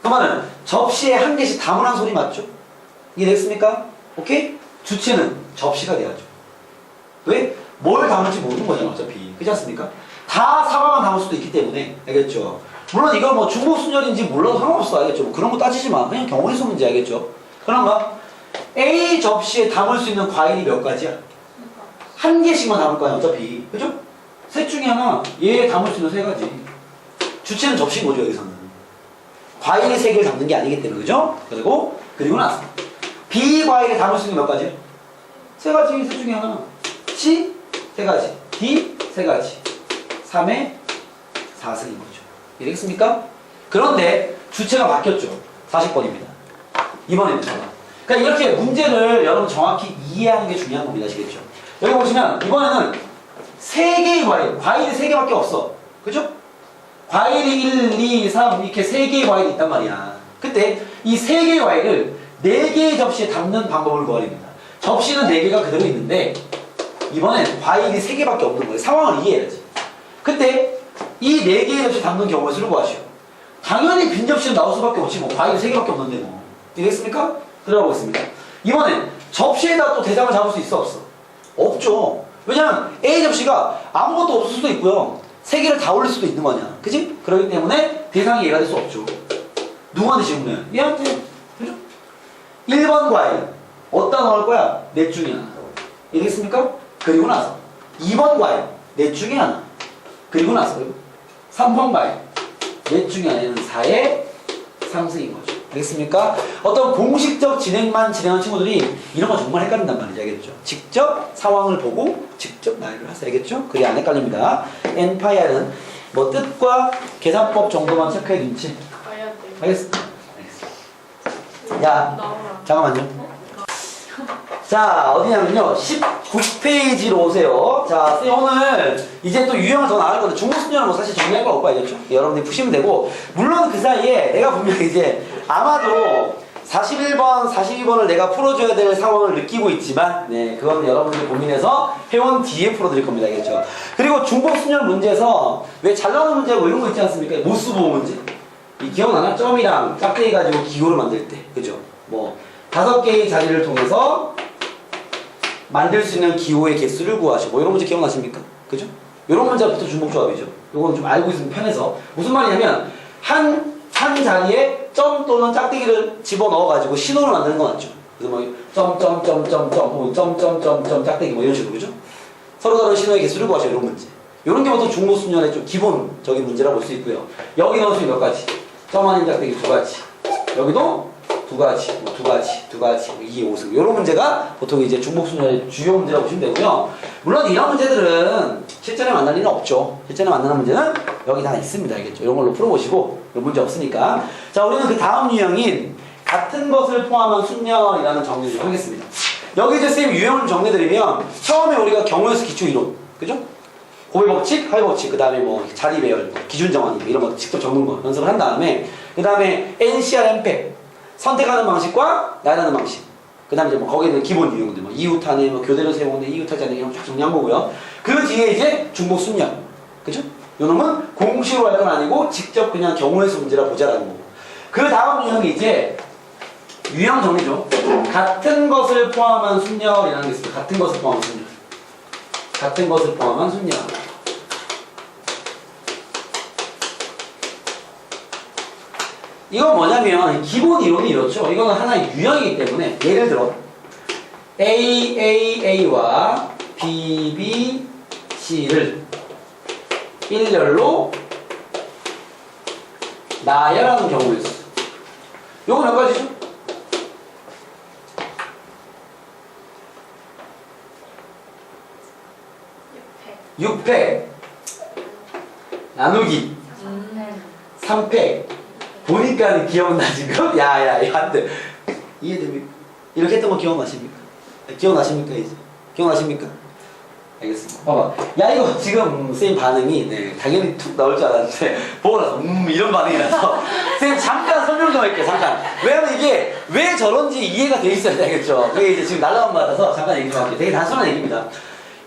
그 말은 접시에 한 개씩 담으라는 소리 맞죠? 이해됐습니까? 오케이? 주체는 접시가 돼야죠. 왜? 뭘 담을지 모르는 거잖아 어차피. 그렇지 않습니까? 다 사과만 담을 수도 있기 때문에. 알겠죠? 물론 이거 뭐 중복순열인지 몰라도 상관없어. 알겠죠? 뭐 그런 거 따지지 마. 그냥 경우의 수 문제. 알겠죠? 그런가? A 접시에 담을 수 있는 과일이 몇 가지야? 한 개씩만 담을 거야 어차피. 그죠? 셋 중에 하나 얘에 담을 수 있는 3가지. 주체는 접시인 거죠 여기서는. 과일이 3개를 담는 게 아니기 때문에. 그죠? 그리고 나서 B 과일에 담을 수 있는 몇 가지야? 3가지. 셋 중에 하나. C 3가지. D 3가지. 3의 4승인 거죠. 이해되겠습니까? 그런데 주체가 바뀌었죠. 40번입니다. 이번에는 그러니까 이렇게 문제를 여러분 정확히 이해하는 게 중요한 겁니다. 아시겠죠? 여기 보시면 이번에는 3개의 과일이 3개밖에 없어. 그죠? 과일이 1, 2, 3 이렇게 3개의 과일이 있단 말이야. 그때 이 3개의 과일을 4개의 접시에 담는 방법을 구하랍니다. 접시는 4개가 그대로 있는데 이번엔 과일이 3개밖에 없는 거예요. 상황을 이해해야지. 그때 이 4개의 접시에 담는 경우의 수를 구하시오. 당연히 빈 접시는 나올 수밖에 없지 뭐. 과일이 3개밖에 없는데 뭐. 이해됐습니까? 들어가 보겠습니다. 이번엔 접시에다 또 대상을 잡을 수 있어 없어? 없죠. 왜냐면 A 접시가 아무것도 없을 수도 있고요. 3개를 다 올릴 수도 있는 거냐. 그지? 그렇기 때문에 대상이 얘가 될 수 없죠. 누구한테 질문해? 얘한테. 그죠? 1번 과일. 어디다 넣을 거야? 넷 중에 하나. 이해겠습니까? 그리고 나서 2번 과일. 넷 중에 하나. 그리고 나서 3번 과일. 넷 중에 하나는 4의 3승인 거죠. 알겠습니까? 어떤 공식적 진행만 진행한 친구들이 이런 거 정말 헷갈린단 말이죠. 알겠죠? 직접 상황을 보고 직접 나열을 하세요. 알겠죠? 그게 안 헷갈립니다. 엔파이어는 뭐 뜻과 계산법 정도만 체크해 둔지. 알겠습니다. 야, 잠깐만요. 자, 어디냐면요. 19페이지로 오세요. 자, 선생님 오늘 이제 또 유형을 더 나갈 건데 중국순열은 뭐 사실 정리할 거 없고 알겠죠? 여러분들이 푸시면 되고 물론 그 사이에 내가 분명히 이제 아마도 41번, 42번을 내가 풀어줘야 될 상황을 느끼고 있지만 네, 그건 여러분들 고민해서 회원 뒤에 풀어드릴 겁니다. 알겠죠? 그리고 중복순열 문제에서 왜 잘 나오는 문제고 이런 거 있지 않습니까? 모수보호 문제. 이 기억나나? 점이랑 짝대기 가지고 기호를 만들 때. 그죠? 뭐 5개의 자리를 통해서 만들 수 있는 기호의 개수를 구하시고 뭐 이런 문제 기억나십니까? 그죠? 이런 문제부터 중복조합이죠. 이건 좀 알고 있으면 편해서 무슨 말이냐면 한 자리에 점 또는 짝대기를 집어넣어가지고 신호를 만드는 건 맞죠? 그래서 뭐 점점점점점 짝대기 뭐 이런 식으로 그죠? 서로 다른 신호의 개수를 구하시고 이런 문제. 이런 게 보통 중복순열의 좀 기본적인 문제라 볼 수 있고요. 여기 넣을 수 있는 몇 가지? 점 아닌 짝대기 2가지. 여기도 2가지, 2가지, 2, 5승. 이런 문제가 보통 이제 중복순열의 주요 문제라고 보시면 되고요. 물론 이런 문제들은 실전에 만날 일은 없죠. 실전에 만나는 문제는 여기 다 있습니다. 알겠죠? 이런 걸로 풀어보시고, 문제 없으니까. 자, 우리는 그 다음 유형인 같은 것을 포함한 순열이라는 정리를 좀 하겠습니다. 여기 이제 쌤 유형을 정리해드리면, 처음에 우리가 경우의 수 기초 이론, 그죠? 고배 법칙, 하위 법칙, 그 다음에 뭐 자리 배열, 기준 정한 이런 거 직접 적는 거 연습을 한 다음에, 그 다음에 NCR 엠팩. 선택하는 방식과 나열하는 방식. 그 다음에 이제 뭐 거기에 있는 기본 유형들, 뭐 이웃하네, 뭐 교대로 세우네, 이웃하지 않네, 이런 쫙 정리한 거고요. 그 뒤에 이제 중복순열. 그죠? 요 놈은 공식으로 할 건 아니고 직접 그냥 경우의 수 문제라 보자라는 거고. 그 다음 유형이 이제 유형 정리죠. 같은 것을 포함한 순열이라는 게 있습니다. 같은 것을 포함한 순열. 같은 것을 포함한 순열. 이건 뭐냐면 기본 이론이 이렇죠. 이거는 하나의 유형이기 때문에 예를 들어 AAA와 BBC를 일렬로 나열하는 경우에 수. 요거 몇 가지죠? 6팩 나누기 3팩 보니까 기억나 지금? 야야 안돼. 이해됩니까? 이렇게 했던 거 기억나십니까? 기억나십니까 이제? 기억나십니까? 알겠습니다. 봐봐. 야, 이거 지금 쌤 반응이, 네, 당연히 툭 나올 줄 알았는데, 보고 나서, 이런 반응이 나서, 쌤 잠깐 설명 좀 할게요, 잠깐. 왜냐면 이게 왜 저런지 이해가 돼 있어야 되겠죠. 그게 이제 지금 날라온 것 같아서 잠깐 얘기 좀 할게요. 되게 단순한 얘기입니다.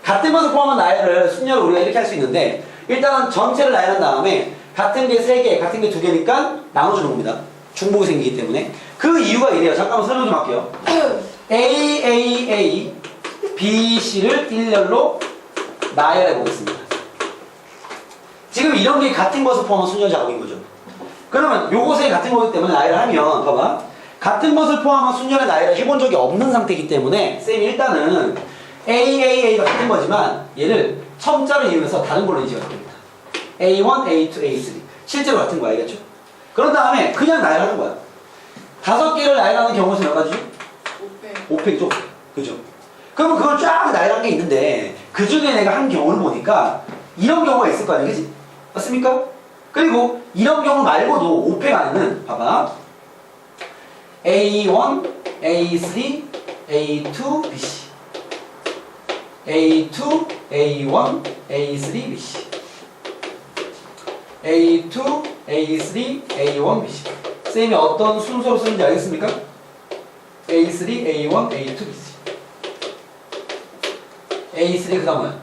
같은 것을 포함한 나열을, 순열을 우리가 이렇게 할 수 있는데, 일단은 전체를 나열한 다음에, 같은 게 3개, 같은 게 2개니까 나눠주는 겁니다. 중복이 생기기 때문에. 그 이유가 이래요. 잠깐만 설명 좀 할게요. A, B, C를 일렬로 나열해 보겠습니다. 지금 이런 게 같은 것을 포함한 순열 작업인 거죠. 그러면 요것에 같은 거기 때문에 나열을 하면, 봐봐. 같은 것을 포함한 순열의 나열을 해본 적이 없는 상태이기 때문에, 쌤이 일단은 A가 같은 거지만, 얘를 첨자를 이용해서 다른 걸로 인식할 겁니다. A1, A2, A3. 실제로 같은 거 알겠죠? 그런 다음에 그냥 나열하는 거야. 5개를 나열하는 경우는 몇 가지죠? 5팩이죠. 그죠? 그러면 그걸 쫙 나열한 게 있는데 그 중에 내가 한 경우를 보니까 이런 경우가 있을 거 아니야, 그치? 맞습니까? 그리고 이런 경우 말고도 5팩 안에는 봐봐. A1, A3, A2, BC. A2, A1, A3, BC. A2, A3, A1, BC. 쌤이 어떤 순서로 쓰는지 알겠습니까? A3, A1, A2, BC. A3 그 다음 뭐야?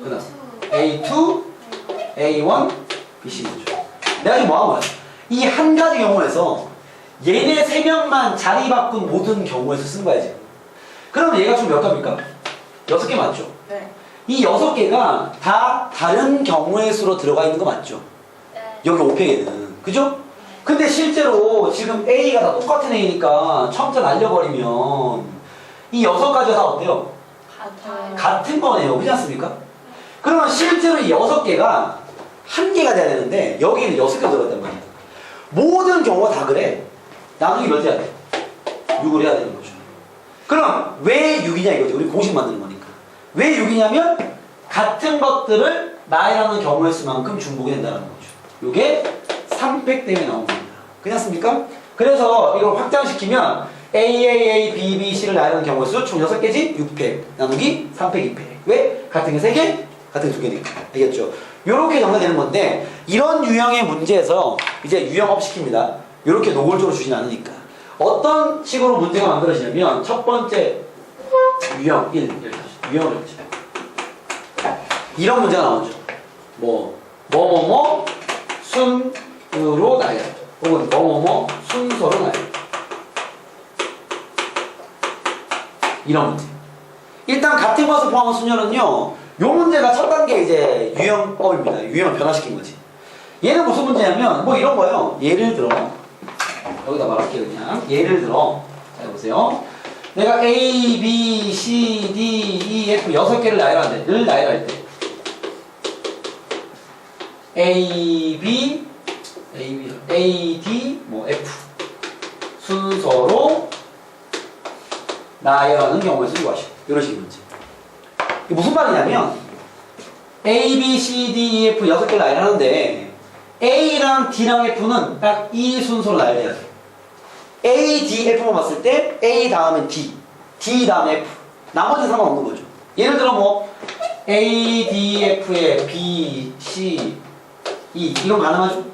그 다음 A2, A1, BC죠. 내가 지금 뭐한 거야? 이 한 가지 경우에서 얘네 3명만 자리 바꾼 모든 경우에서 쓴 거야 지금. 그러면 얘가 총 몇 개입니까? 6개 맞죠? 네. 이 6개가 다 다른 경우의 수로 들어가 있는 거 맞죠? 네. 여기 5팩에는. 그죠? 근데 실제로 지금 A가 다 똑같은 A니까 첨자 날려버리면 이 6가지가 다 어때요? 같아요. 같은 거네요. 그렇지 않습니까? 그러면 실제로 이 6개가 한 개가 돼야 되는데 여기는 6개가 들어갔단 말이야. 모든 경우가 다 그래. 나누기 몇 해야 돼? 6을 해야 되는 거죠. 그럼 왜 6이냐 이거죠. 우리 공식 만드는 거니까. 왜 6이냐면 같은 것들을 나열하는 경우의 수만큼 중복이 된다는 거죠. 이게 3팩 때문에 나온 겁니다. 그렇습니까? 그래서 이걸 확장시키면 A, B, B, C를 나열하는 경우의 수 총 6개지? 6팩 나누기 3팩, 2팩. 왜? 같은 게 3개? 같은 게 2개니까. 알겠죠? 요렇게 정리되는 건데 이런 유형의 문제에서 이제 유형업 시킵니다. 요렇게 노골적으로 주진 않으니까. 어떤 식으로 문제가 만들어지냐면 첫 번째 유형 1 유형을 했죠. 이런 문제가 나오죠. 뭐뭐뭐 순으로 나열 혹은 뭐뭐뭐 순서로 나열. 이런 문제. 일단 같은 것을 포함한 순열은요. 요 문제가 첫 단계 이제 유형법입니다. 유형을 변화시킨 거지. 얘는 무슨 문제냐면 뭐 이런 거예요. 예를 들어 여기다 말할게요 그냥. 예를 들어 자 보세요. 내가 A, B, C, D, E, F 6개를 나열하는데 늘 나열할 때 A, B, A, D, 뭐 F 순서로 나열하는 경우에 쓰고 하시고 이런 식의 문제. 이게 무슨 말이냐면 A, B, C, D, E, F 6개를 나열하는데 A랑 D랑 F는 딱 이 순서로 나열해야 돼. A, D, F만 봤을 때 A 다음엔 D, D 다음에 F. 나머지는 상관없는 거죠. 예를 들어 뭐 A, D, F에 B, C, E 이건 가능하죠?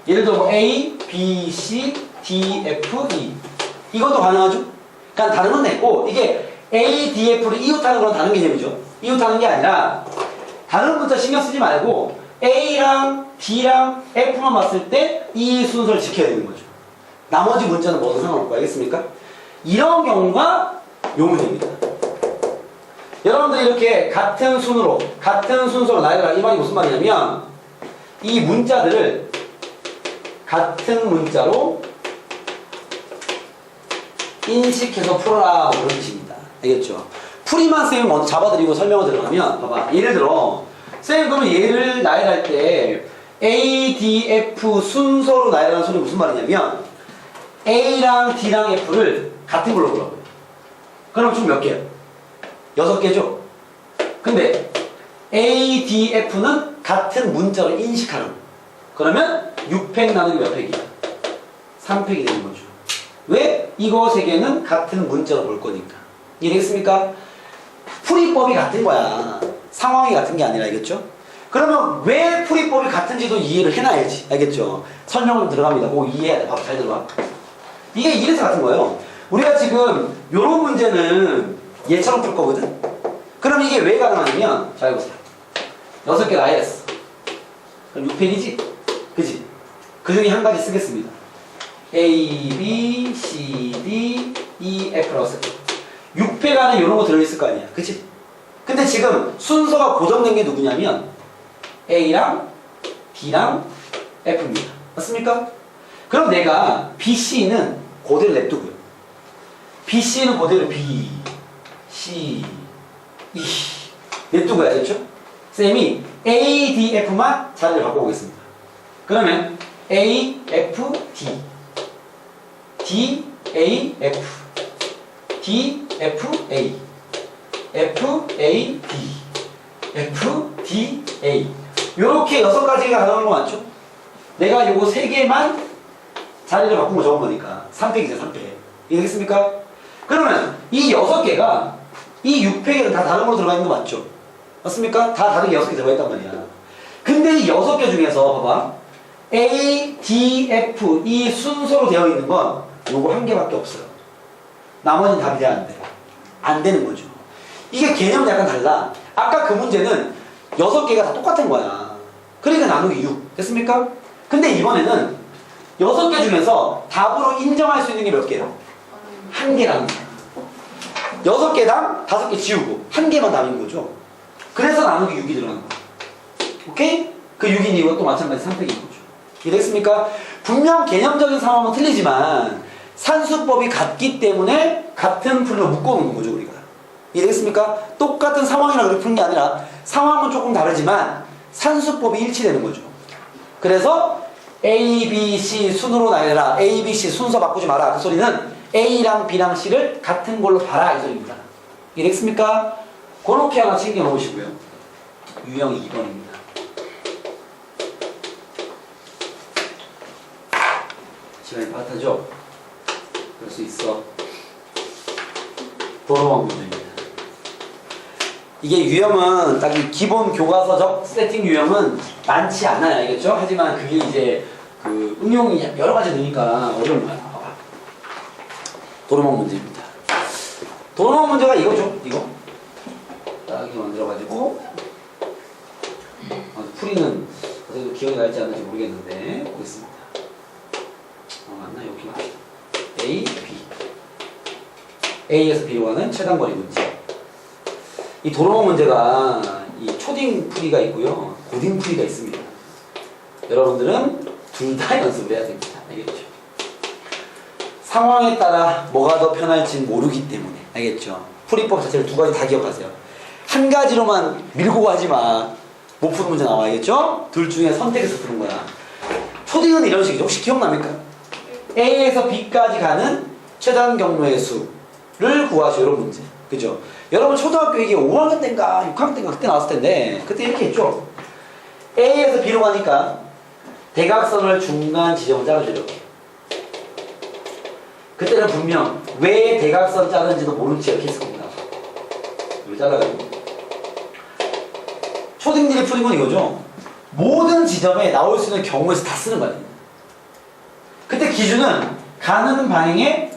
예를 들어 뭐 A, B, C, D, F, E 이것도 가능하죠? 그러니까 다른 건 냈고 이게 A, D, F를 이웃하는 건 다른 개념이죠. 이웃하는 게 아니라 다른 문자 신경 쓰지 말고 A랑 D랑 F만 봤을 때 이 순서를 지켜야 되는 거죠. 나머지 문자는 뭐든 상관없고 알겠습니까? 이런 경우가 요 문제입니다. 여러분들이 이렇게 같은 순서로 나열하라 이 말이 무슨 말이냐면 이 문자들을 같은 문자로 인식해서 풀어라 뭐 그런 뜻입니다. 알겠죠? 풀이만 쌤이 먼저 잡아드리고 설명을 들어가면 봐봐. 예를 들어 쌤 그러면 얘를 나열할 때 A, D, F 순서로 나열하는 소리 무슨 말이냐면 A랑 D랑 F를 같은 걸로 보라고요. 그럼 총 몇 개야? 6개죠? 근데 A, D, F는 같은 문자로 인식하라고. 그러면 6팩 나누기 몇 팩이야? 3팩이 되는 거죠. 왜? 이거 3개는 같은 문자로 볼 거니까. 이해되겠습니까? 풀이법이 같은 거야. 상황이 같은 게 아니라, 알겠죠? 그러면 왜 풀이법이 같은지도 이해를 해놔야지. 알겠죠? 설명을 들어갑니다. 그거 이해해야 돼. 봐봐, 잘 들어봐. 이게 이래서 같은 거예요. 우리가 지금 요런 문제는 얘처럼 풀 거거든? 그럼 이게 왜 가능하냐면, 잘 보세요. 6개 나야 했어. 그럼 6펜이지? 그지? 그 중에 한 가지 쓰겠습니다. A, B, C, D, E, F라고 쓸게. 6팩 안에 이런 거 들어있을 거 아니야. 그치? 근데 지금 순서가 고정된 게 누구냐면 A랑 B랑 F입니다. 맞습니까? 그럼 내가 B, C는 그대로 냅두고요. B, C는 그대로 B, C, E 냅두고요. 알겠죠? 쌤이 A, D, F만 자리를 바꿔보겠습니다. 그러면 A, F, D D, A, F D, F, A F, A, D F, D, A 요렇게 6가지가 가능한 거 맞죠? 내가 요거 3개만 자리를 바꾸고 적은 거니까 3팩이죠 3팩 이해되겠습니까? 그러면 이 6개가 이 6팩에는 다 다른 걸로 들어가 있는 거 맞죠? 맞습니까? 다 다르게 6개 들어가 있단 말이야. 근데 이 6개 중에서 봐봐 A, D, F 이 순서로 되어 있는 건 요거 한 개밖에 없어요. 나머지는 답이 돼야 안 돼. 안 되는 거죠. 이게 개념이 약간 달라. 아까 그 문제는 6개가 다 똑같은 거야. 그러니까 나누기 6. 됐습니까? 근데 이번에는 6개 중에서 답으로 인정할 수 있는 게 몇 개예요? 한 개라는 거야. 6개당 5개 지우고 한 개만 답인 거죠. 그래서 나누기 6이 들어가는 거야. 오케이? 그 6인 이유가 또 마찬가지 3팩인 거죠. 이해됐습니까? 분명 개념적인 상황은 틀리지만 산수법이 같기 때문에 같은 풀로 묶어놓는 거죠 우리가. 이해됐습니까? 똑같은 상황이라 그렇게 푸는 게 아니라 상황은 조금 다르지만 산수법이 일치되는 거죠. 그래서 A, B, C 순으로 나뉘라. A, B, C 순서 바꾸지 마라. 그 소리는 A랑 B랑 C를 같은 걸로 봐라 이 소리입니다. 이해됐습니까? 그렇게 하나 챙겨 놓으시고요. 유형 2번입니다. 시간이 빠르죠? 그럴 수 있어. 도로망 문제입니다. 이게 유형은 딱 이 기본 교과서적 세팅 유형은 많지 않아요. 알겠죠? 하지만 그게 이제 그 응용이 여러 가지 되니까 어려운 거야. 도로망 문제입니다. 도로망 문제가 이거죠. 이거. 딱 이렇게 만들어가지고 풀이는 어제도 기억이 날지 않을지 모르겠는데 보겠습니다. 맞나? 여기 A, B A에서 B로 가는 최단거리 문제. 이 도로망 문제가 이 초딩 풀이가 있고요 고딩 풀이가 있습니다. 여러분들은 둘 다 연습을 해야 됩니다. 알겠죠? 상황에 따라 뭐가 더 편할지 모르기 때문에 알겠죠? 풀이법 자체를 2가지 다 기억하세요. 한 가지로만 밀고 가지 마. 못 푸는 문제 나와. 알겠죠? 둘 중에 선택해서 푸는 거야. 초딩은 이런 식이죠. 혹시 기억납니까? A에서 B까지 가는 최단 경로의 수를 구하시오. 이런 문제. 그죠? 여러분 초등학교 이게 5학년 때인가 6학년 때인가 그때 나왔을 텐데 그때 이렇게 했죠. A에서 B로 가니까 대각선을 중간 지점을 짜주려고. 그때는 분명 왜 대각선 짜는지도 모른 채 이렇게 했을 겁니다. 이걸 잘라가지고 초딩들이 푸는 건 이거죠. 모든 지점에 나올 수 있는 경우에서 다 쓰는 거 아니에요. 그때 기준은 가는 방향에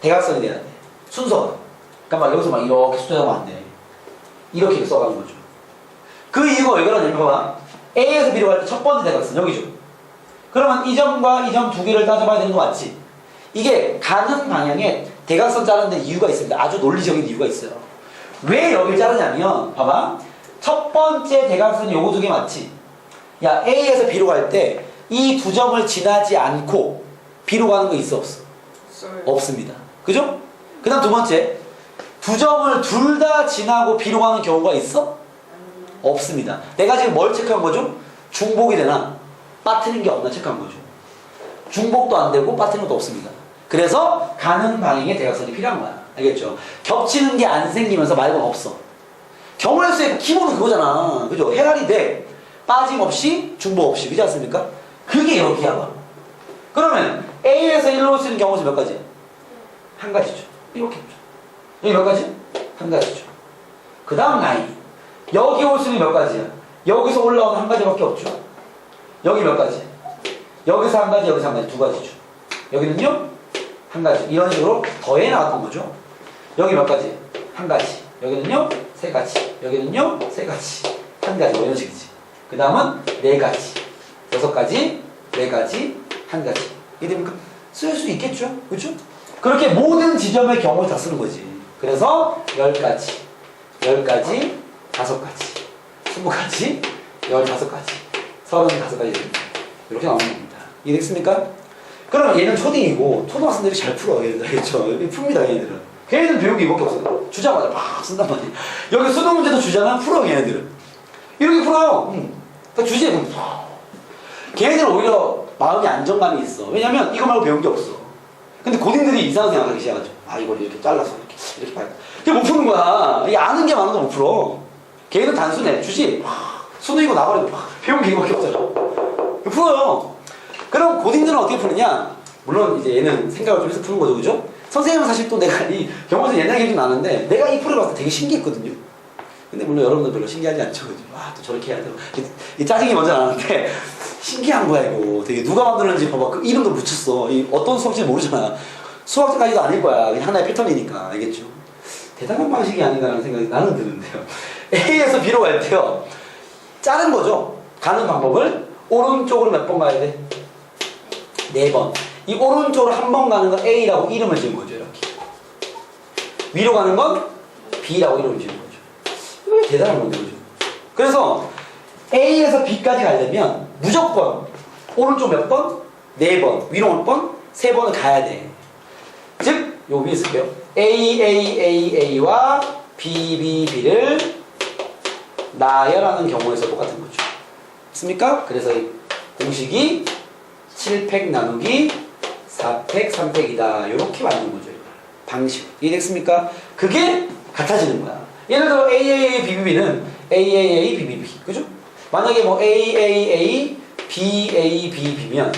대각선이 돼야 돼. 순서가. 그러니까 막 여기서 막 이렇게 숫자하면 안 돼. 이렇게 써가는 거죠. 그 이유가 왜 그러냐면 봐봐. A에서 B로 갈 때 첫 번째 대각선 여기죠. 그러면 이 점과 이 점 2개를 따져봐야 되는 거 맞지? 이게 가는 방향에 대각선 자르는 데 이유가 있습니다. 아주 논리적인 이유가 있어요. 왜 여기를 자르냐면 봐봐. 첫 번째 대각선이 요거 2개 맞지? 야 A에서 B로 갈 때 이 2점을 지나지 않고 B로 가는 거 있어 없어? 없습니다. 그죠? 그 다음 2번째 2점을 둘 다 지나고 B로 가는 경우가 있어? 없습니다. 내가 지금 뭘 체크한 거죠? 중복이 되나? 빠뜨린 게 없나 체크한 거죠. 중복도 안 되고 빠뜨린 것도 없습니다. 그래서 가는 방향에 대각선이 필요한 거야. 알겠죠? 겹치는 게 안 생기면서 말고는 없어. 경우의 수의 기본은 그거잖아. 그죠? 헤라리 돼. 빠짐없이 중복 없이. 그렇지 않습니까? 그게 이렇게 하고. 그러면 A에서 1로 올 수 있는 경우는 몇 가지? 한 가지죠. 이렇게. 여기 몇 가지? 한 가지죠. 그 다음 라인. 여기 올 수는 몇 가지야? 여기서 올라오는 한 가지밖에 없죠. 여기 몇 가지? 여기서 한 가지, 여기서 한 가지, 두 가지죠. 여기는요? 한 가지. 이런 식으로 더해 나왔던 거죠. 여기 몇 가지? 한 가지. 여기는요? 세 가지. 여기는요? 세 가지. 한 가지. 뭐 이런 식이지. 그 다음은 네 가지. 여섯 가지, 네 가지, 한 가지. 이게 됩니까? 쓸 수 있겠죠? 그렇죠? 그렇게 모든 지점의 경우를 다 쓰는 거지. 그래서 10가지, 10가지, 5가지, 20가지, 15가지, 35가지 이렇게 나오는 겁니다. 이해됐습니까? 그럼 얘는 초딩이고 초등학생들이 잘 풀어. 얘네들 알겠죠? 풉니다 얘네들은. 걔네들은 배운 게 이밖에 없어요. 주자마자 막 쓴단 말이야. 여기 수능 문제도 주잖아. 풀어 얘네들은. 이렇게 풀어요. 그러니까 주제에 걔네들은 오히려 마음의 안정감이 있어. 왜냐면 이거 말고 배운 게 없어. 근데 고딩들이 이상하게 생각하기 시작하죠. 아 이걸 이렇게 잘라서 이렇게 봐야 돼. 그게 못 푸는 거야. 이 아는 게 많아도 못 풀어. 걔는 단순해. 주지. 수능이고 나버리고 배운 게 이거밖에 없잖아. 풀어요. 그럼 고딩들은 어떻게 푸느냐? 물론 이제 얘는 생각을 좀 해서 푸는 거죠, 그죠? 선생님은 사실 또 내가 이 경험에서 옛날 얘기 좀 나는데 내가 이 풀을 봤을 때 되게 신기했거든요. 근데 물론 여러분들 별로 신기하지 않죠, 그죠? 아, 또 저렇게 해야 되고. 이 짜증이 먼저 나는데 신기한 거야 이거. 되게 누가 만들었는지 봐봐. 그 이름도 붙였어. 이 어떤 수학인지 모르잖아. 수학자까지도 아닐 거야. 그냥 하나의 패턴이니까. 알겠죠? 대단한 방식이 아닌가라는 생각이 나는 드는데요. A에서 B로 갈 때요. 자른 거죠. 가는 방법을 오른쪽으로 몇 번 가야 돼? 4번. 이 오른쪽으로 한 번 가는 건 A라고 이름을 지은 거죠. 이렇게. 위로 가는 건 B라고 이름을 지은 거죠. 이거 대단한 건데, 그죠? 그래서 A에서 B까지 가려면 무조건 오른쪽 몇 번? 4번. 위로 몇 번? 3번을 가야 돼. 즉, 요 위에 쓸게요. AAAA와 BBB를 나열하는 경우에서 똑같은 거죠. 맞습니까? 그래서 이 공식이 7팩 나누기 4팩 3팩이다. 이렇게 만든 거죠. 방식. 이해됐습니까? 그게 같아지는 거야. 예를 들어 AAA BBB는 AAA BBB. 그죠? 만약에 뭐 AAA BABB면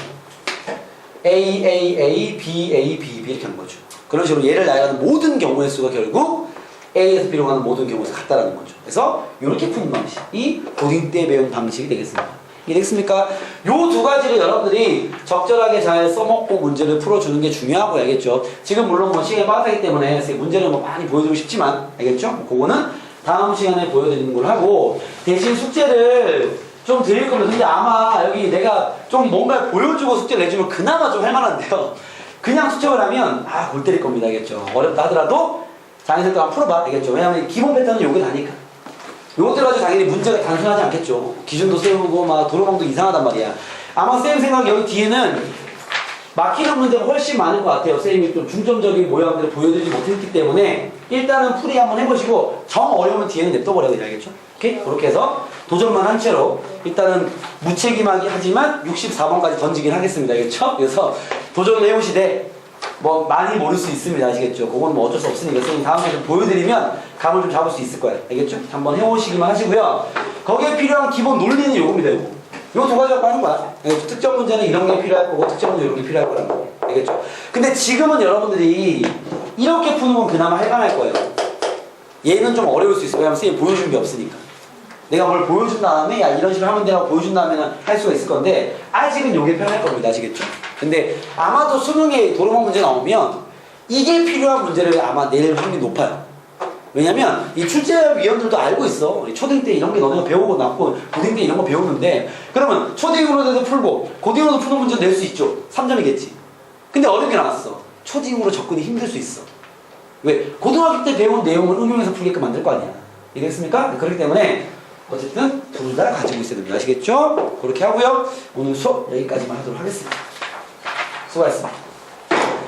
AAA BABB 이렇게 하는 거죠. 그런 식으로 얘를 나열하는 모든 경우의 수가 결국 A에서 B로 가는 모든 경우에서 같다라는 거죠. 그래서 이렇게 푸는 방식이 고딩 때 배운 방식이 되겠습니다. 이해됐습니까? 요 두 가지를 여러분들이 적절하게 잘 써먹고 문제를 풀어주는 게 중요하고 알겠죠? 지금 물론 뭐 시간이 빠르기 때문에 문제를 뭐 많이 보여드리고 싶지만 알겠죠? 그거는 다음 시간에 보여드리는 걸 하고 대신 숙제를 좀 드릴 겁니다. 근데 아마 여기 내가 좀 뭔가 보여주고 숙제를 내주면 그나마 좀 할만한데요. 그냥 수첩을 하면 골 때릴 겁니다. 알겠죠? 어렵다 하더라도 자연스럽게 한번 풀어봐. 알겠죠? 왜냐면 기본 패턴은 요게 다니까. 요것들 가지고 당연히 문제가 단순하지 않겠죠. 기준도 세우고 막 도로망도 이상하단 말이야. 아마 쌤 생각 여기 뒤에는 막히는 문제가 훨씬 많을 것 같아요. 쌤이 좀 중점적인 모양들을 보여드리지 못했기 때문에 일단은 풀이 한번 해보시고 정 어려우면 뒤에는 냅둬버려야 돼. 알겠죠? 오케이? 그렇게 해서 도전만 한 채로 일단은 무책임하게 하지만 64번까지 던지긴 하겠습니다. 알겠죠? 그래서 도전을 해보시되 뭐 많이 모를 수 있습니다. 아시겠죠? 그건 뭐 어쩔 수 없으니까 선생님 다음에 좀 보여드리면 감을 좀 잡을 수 있을 거예요. 알겠죠? 한번 해보시기만 하시고요. 거기에 필요한 기본 논리는 요겁니다. 요 두 가지 갖고 하는 거야. 특정 문제는 이런 게 필요할 거고 특정 문제는 이런 게 필요할 거라는 거. 알겠죠? 근데 지금은 여러분들이 이렇게 푸는 건 그나마 할만할 거예요. 얘는 좀 어려울 수 있어요. 왜냐면 선생님이 보여준 게 없으니까. 내가 뭘 보여준 다음에 야 이런 식으로 하면 되라고 보여준 다음에는 할 수가 있을 건데 아직은 요게 편할 겁니다. 아시겠죠? 근데 아마도 수능에 도로망 문제 나오면 이게 필요한 문제를 아마 낼 확률이 높아요. 왜냐면 이 출제위원들도 알고 있어. 초등 때 이런 게 너네가 배우고 났고 고등 때 이런 거 배우는데 그러면 초딩으로도 풀고 고딩으로도 푸는 문제 낼 수 있죠. 3점이겠지. 근데 어렵게 나왔어. 초딩으로 접근이 힘들 수 있어. 왜? 고등학교 때 배운 내용을 응용해서 풀게끔 만들 거 아니야. 이해됐습니까? 그렇기 때문에 어쨌든 둘 다 가지고 있어야 됩니다. 아시겠죠? 그렇게 하고요. 오늘 수업 여기까지만 하도록 하겠습니다. 수고하셨습니다.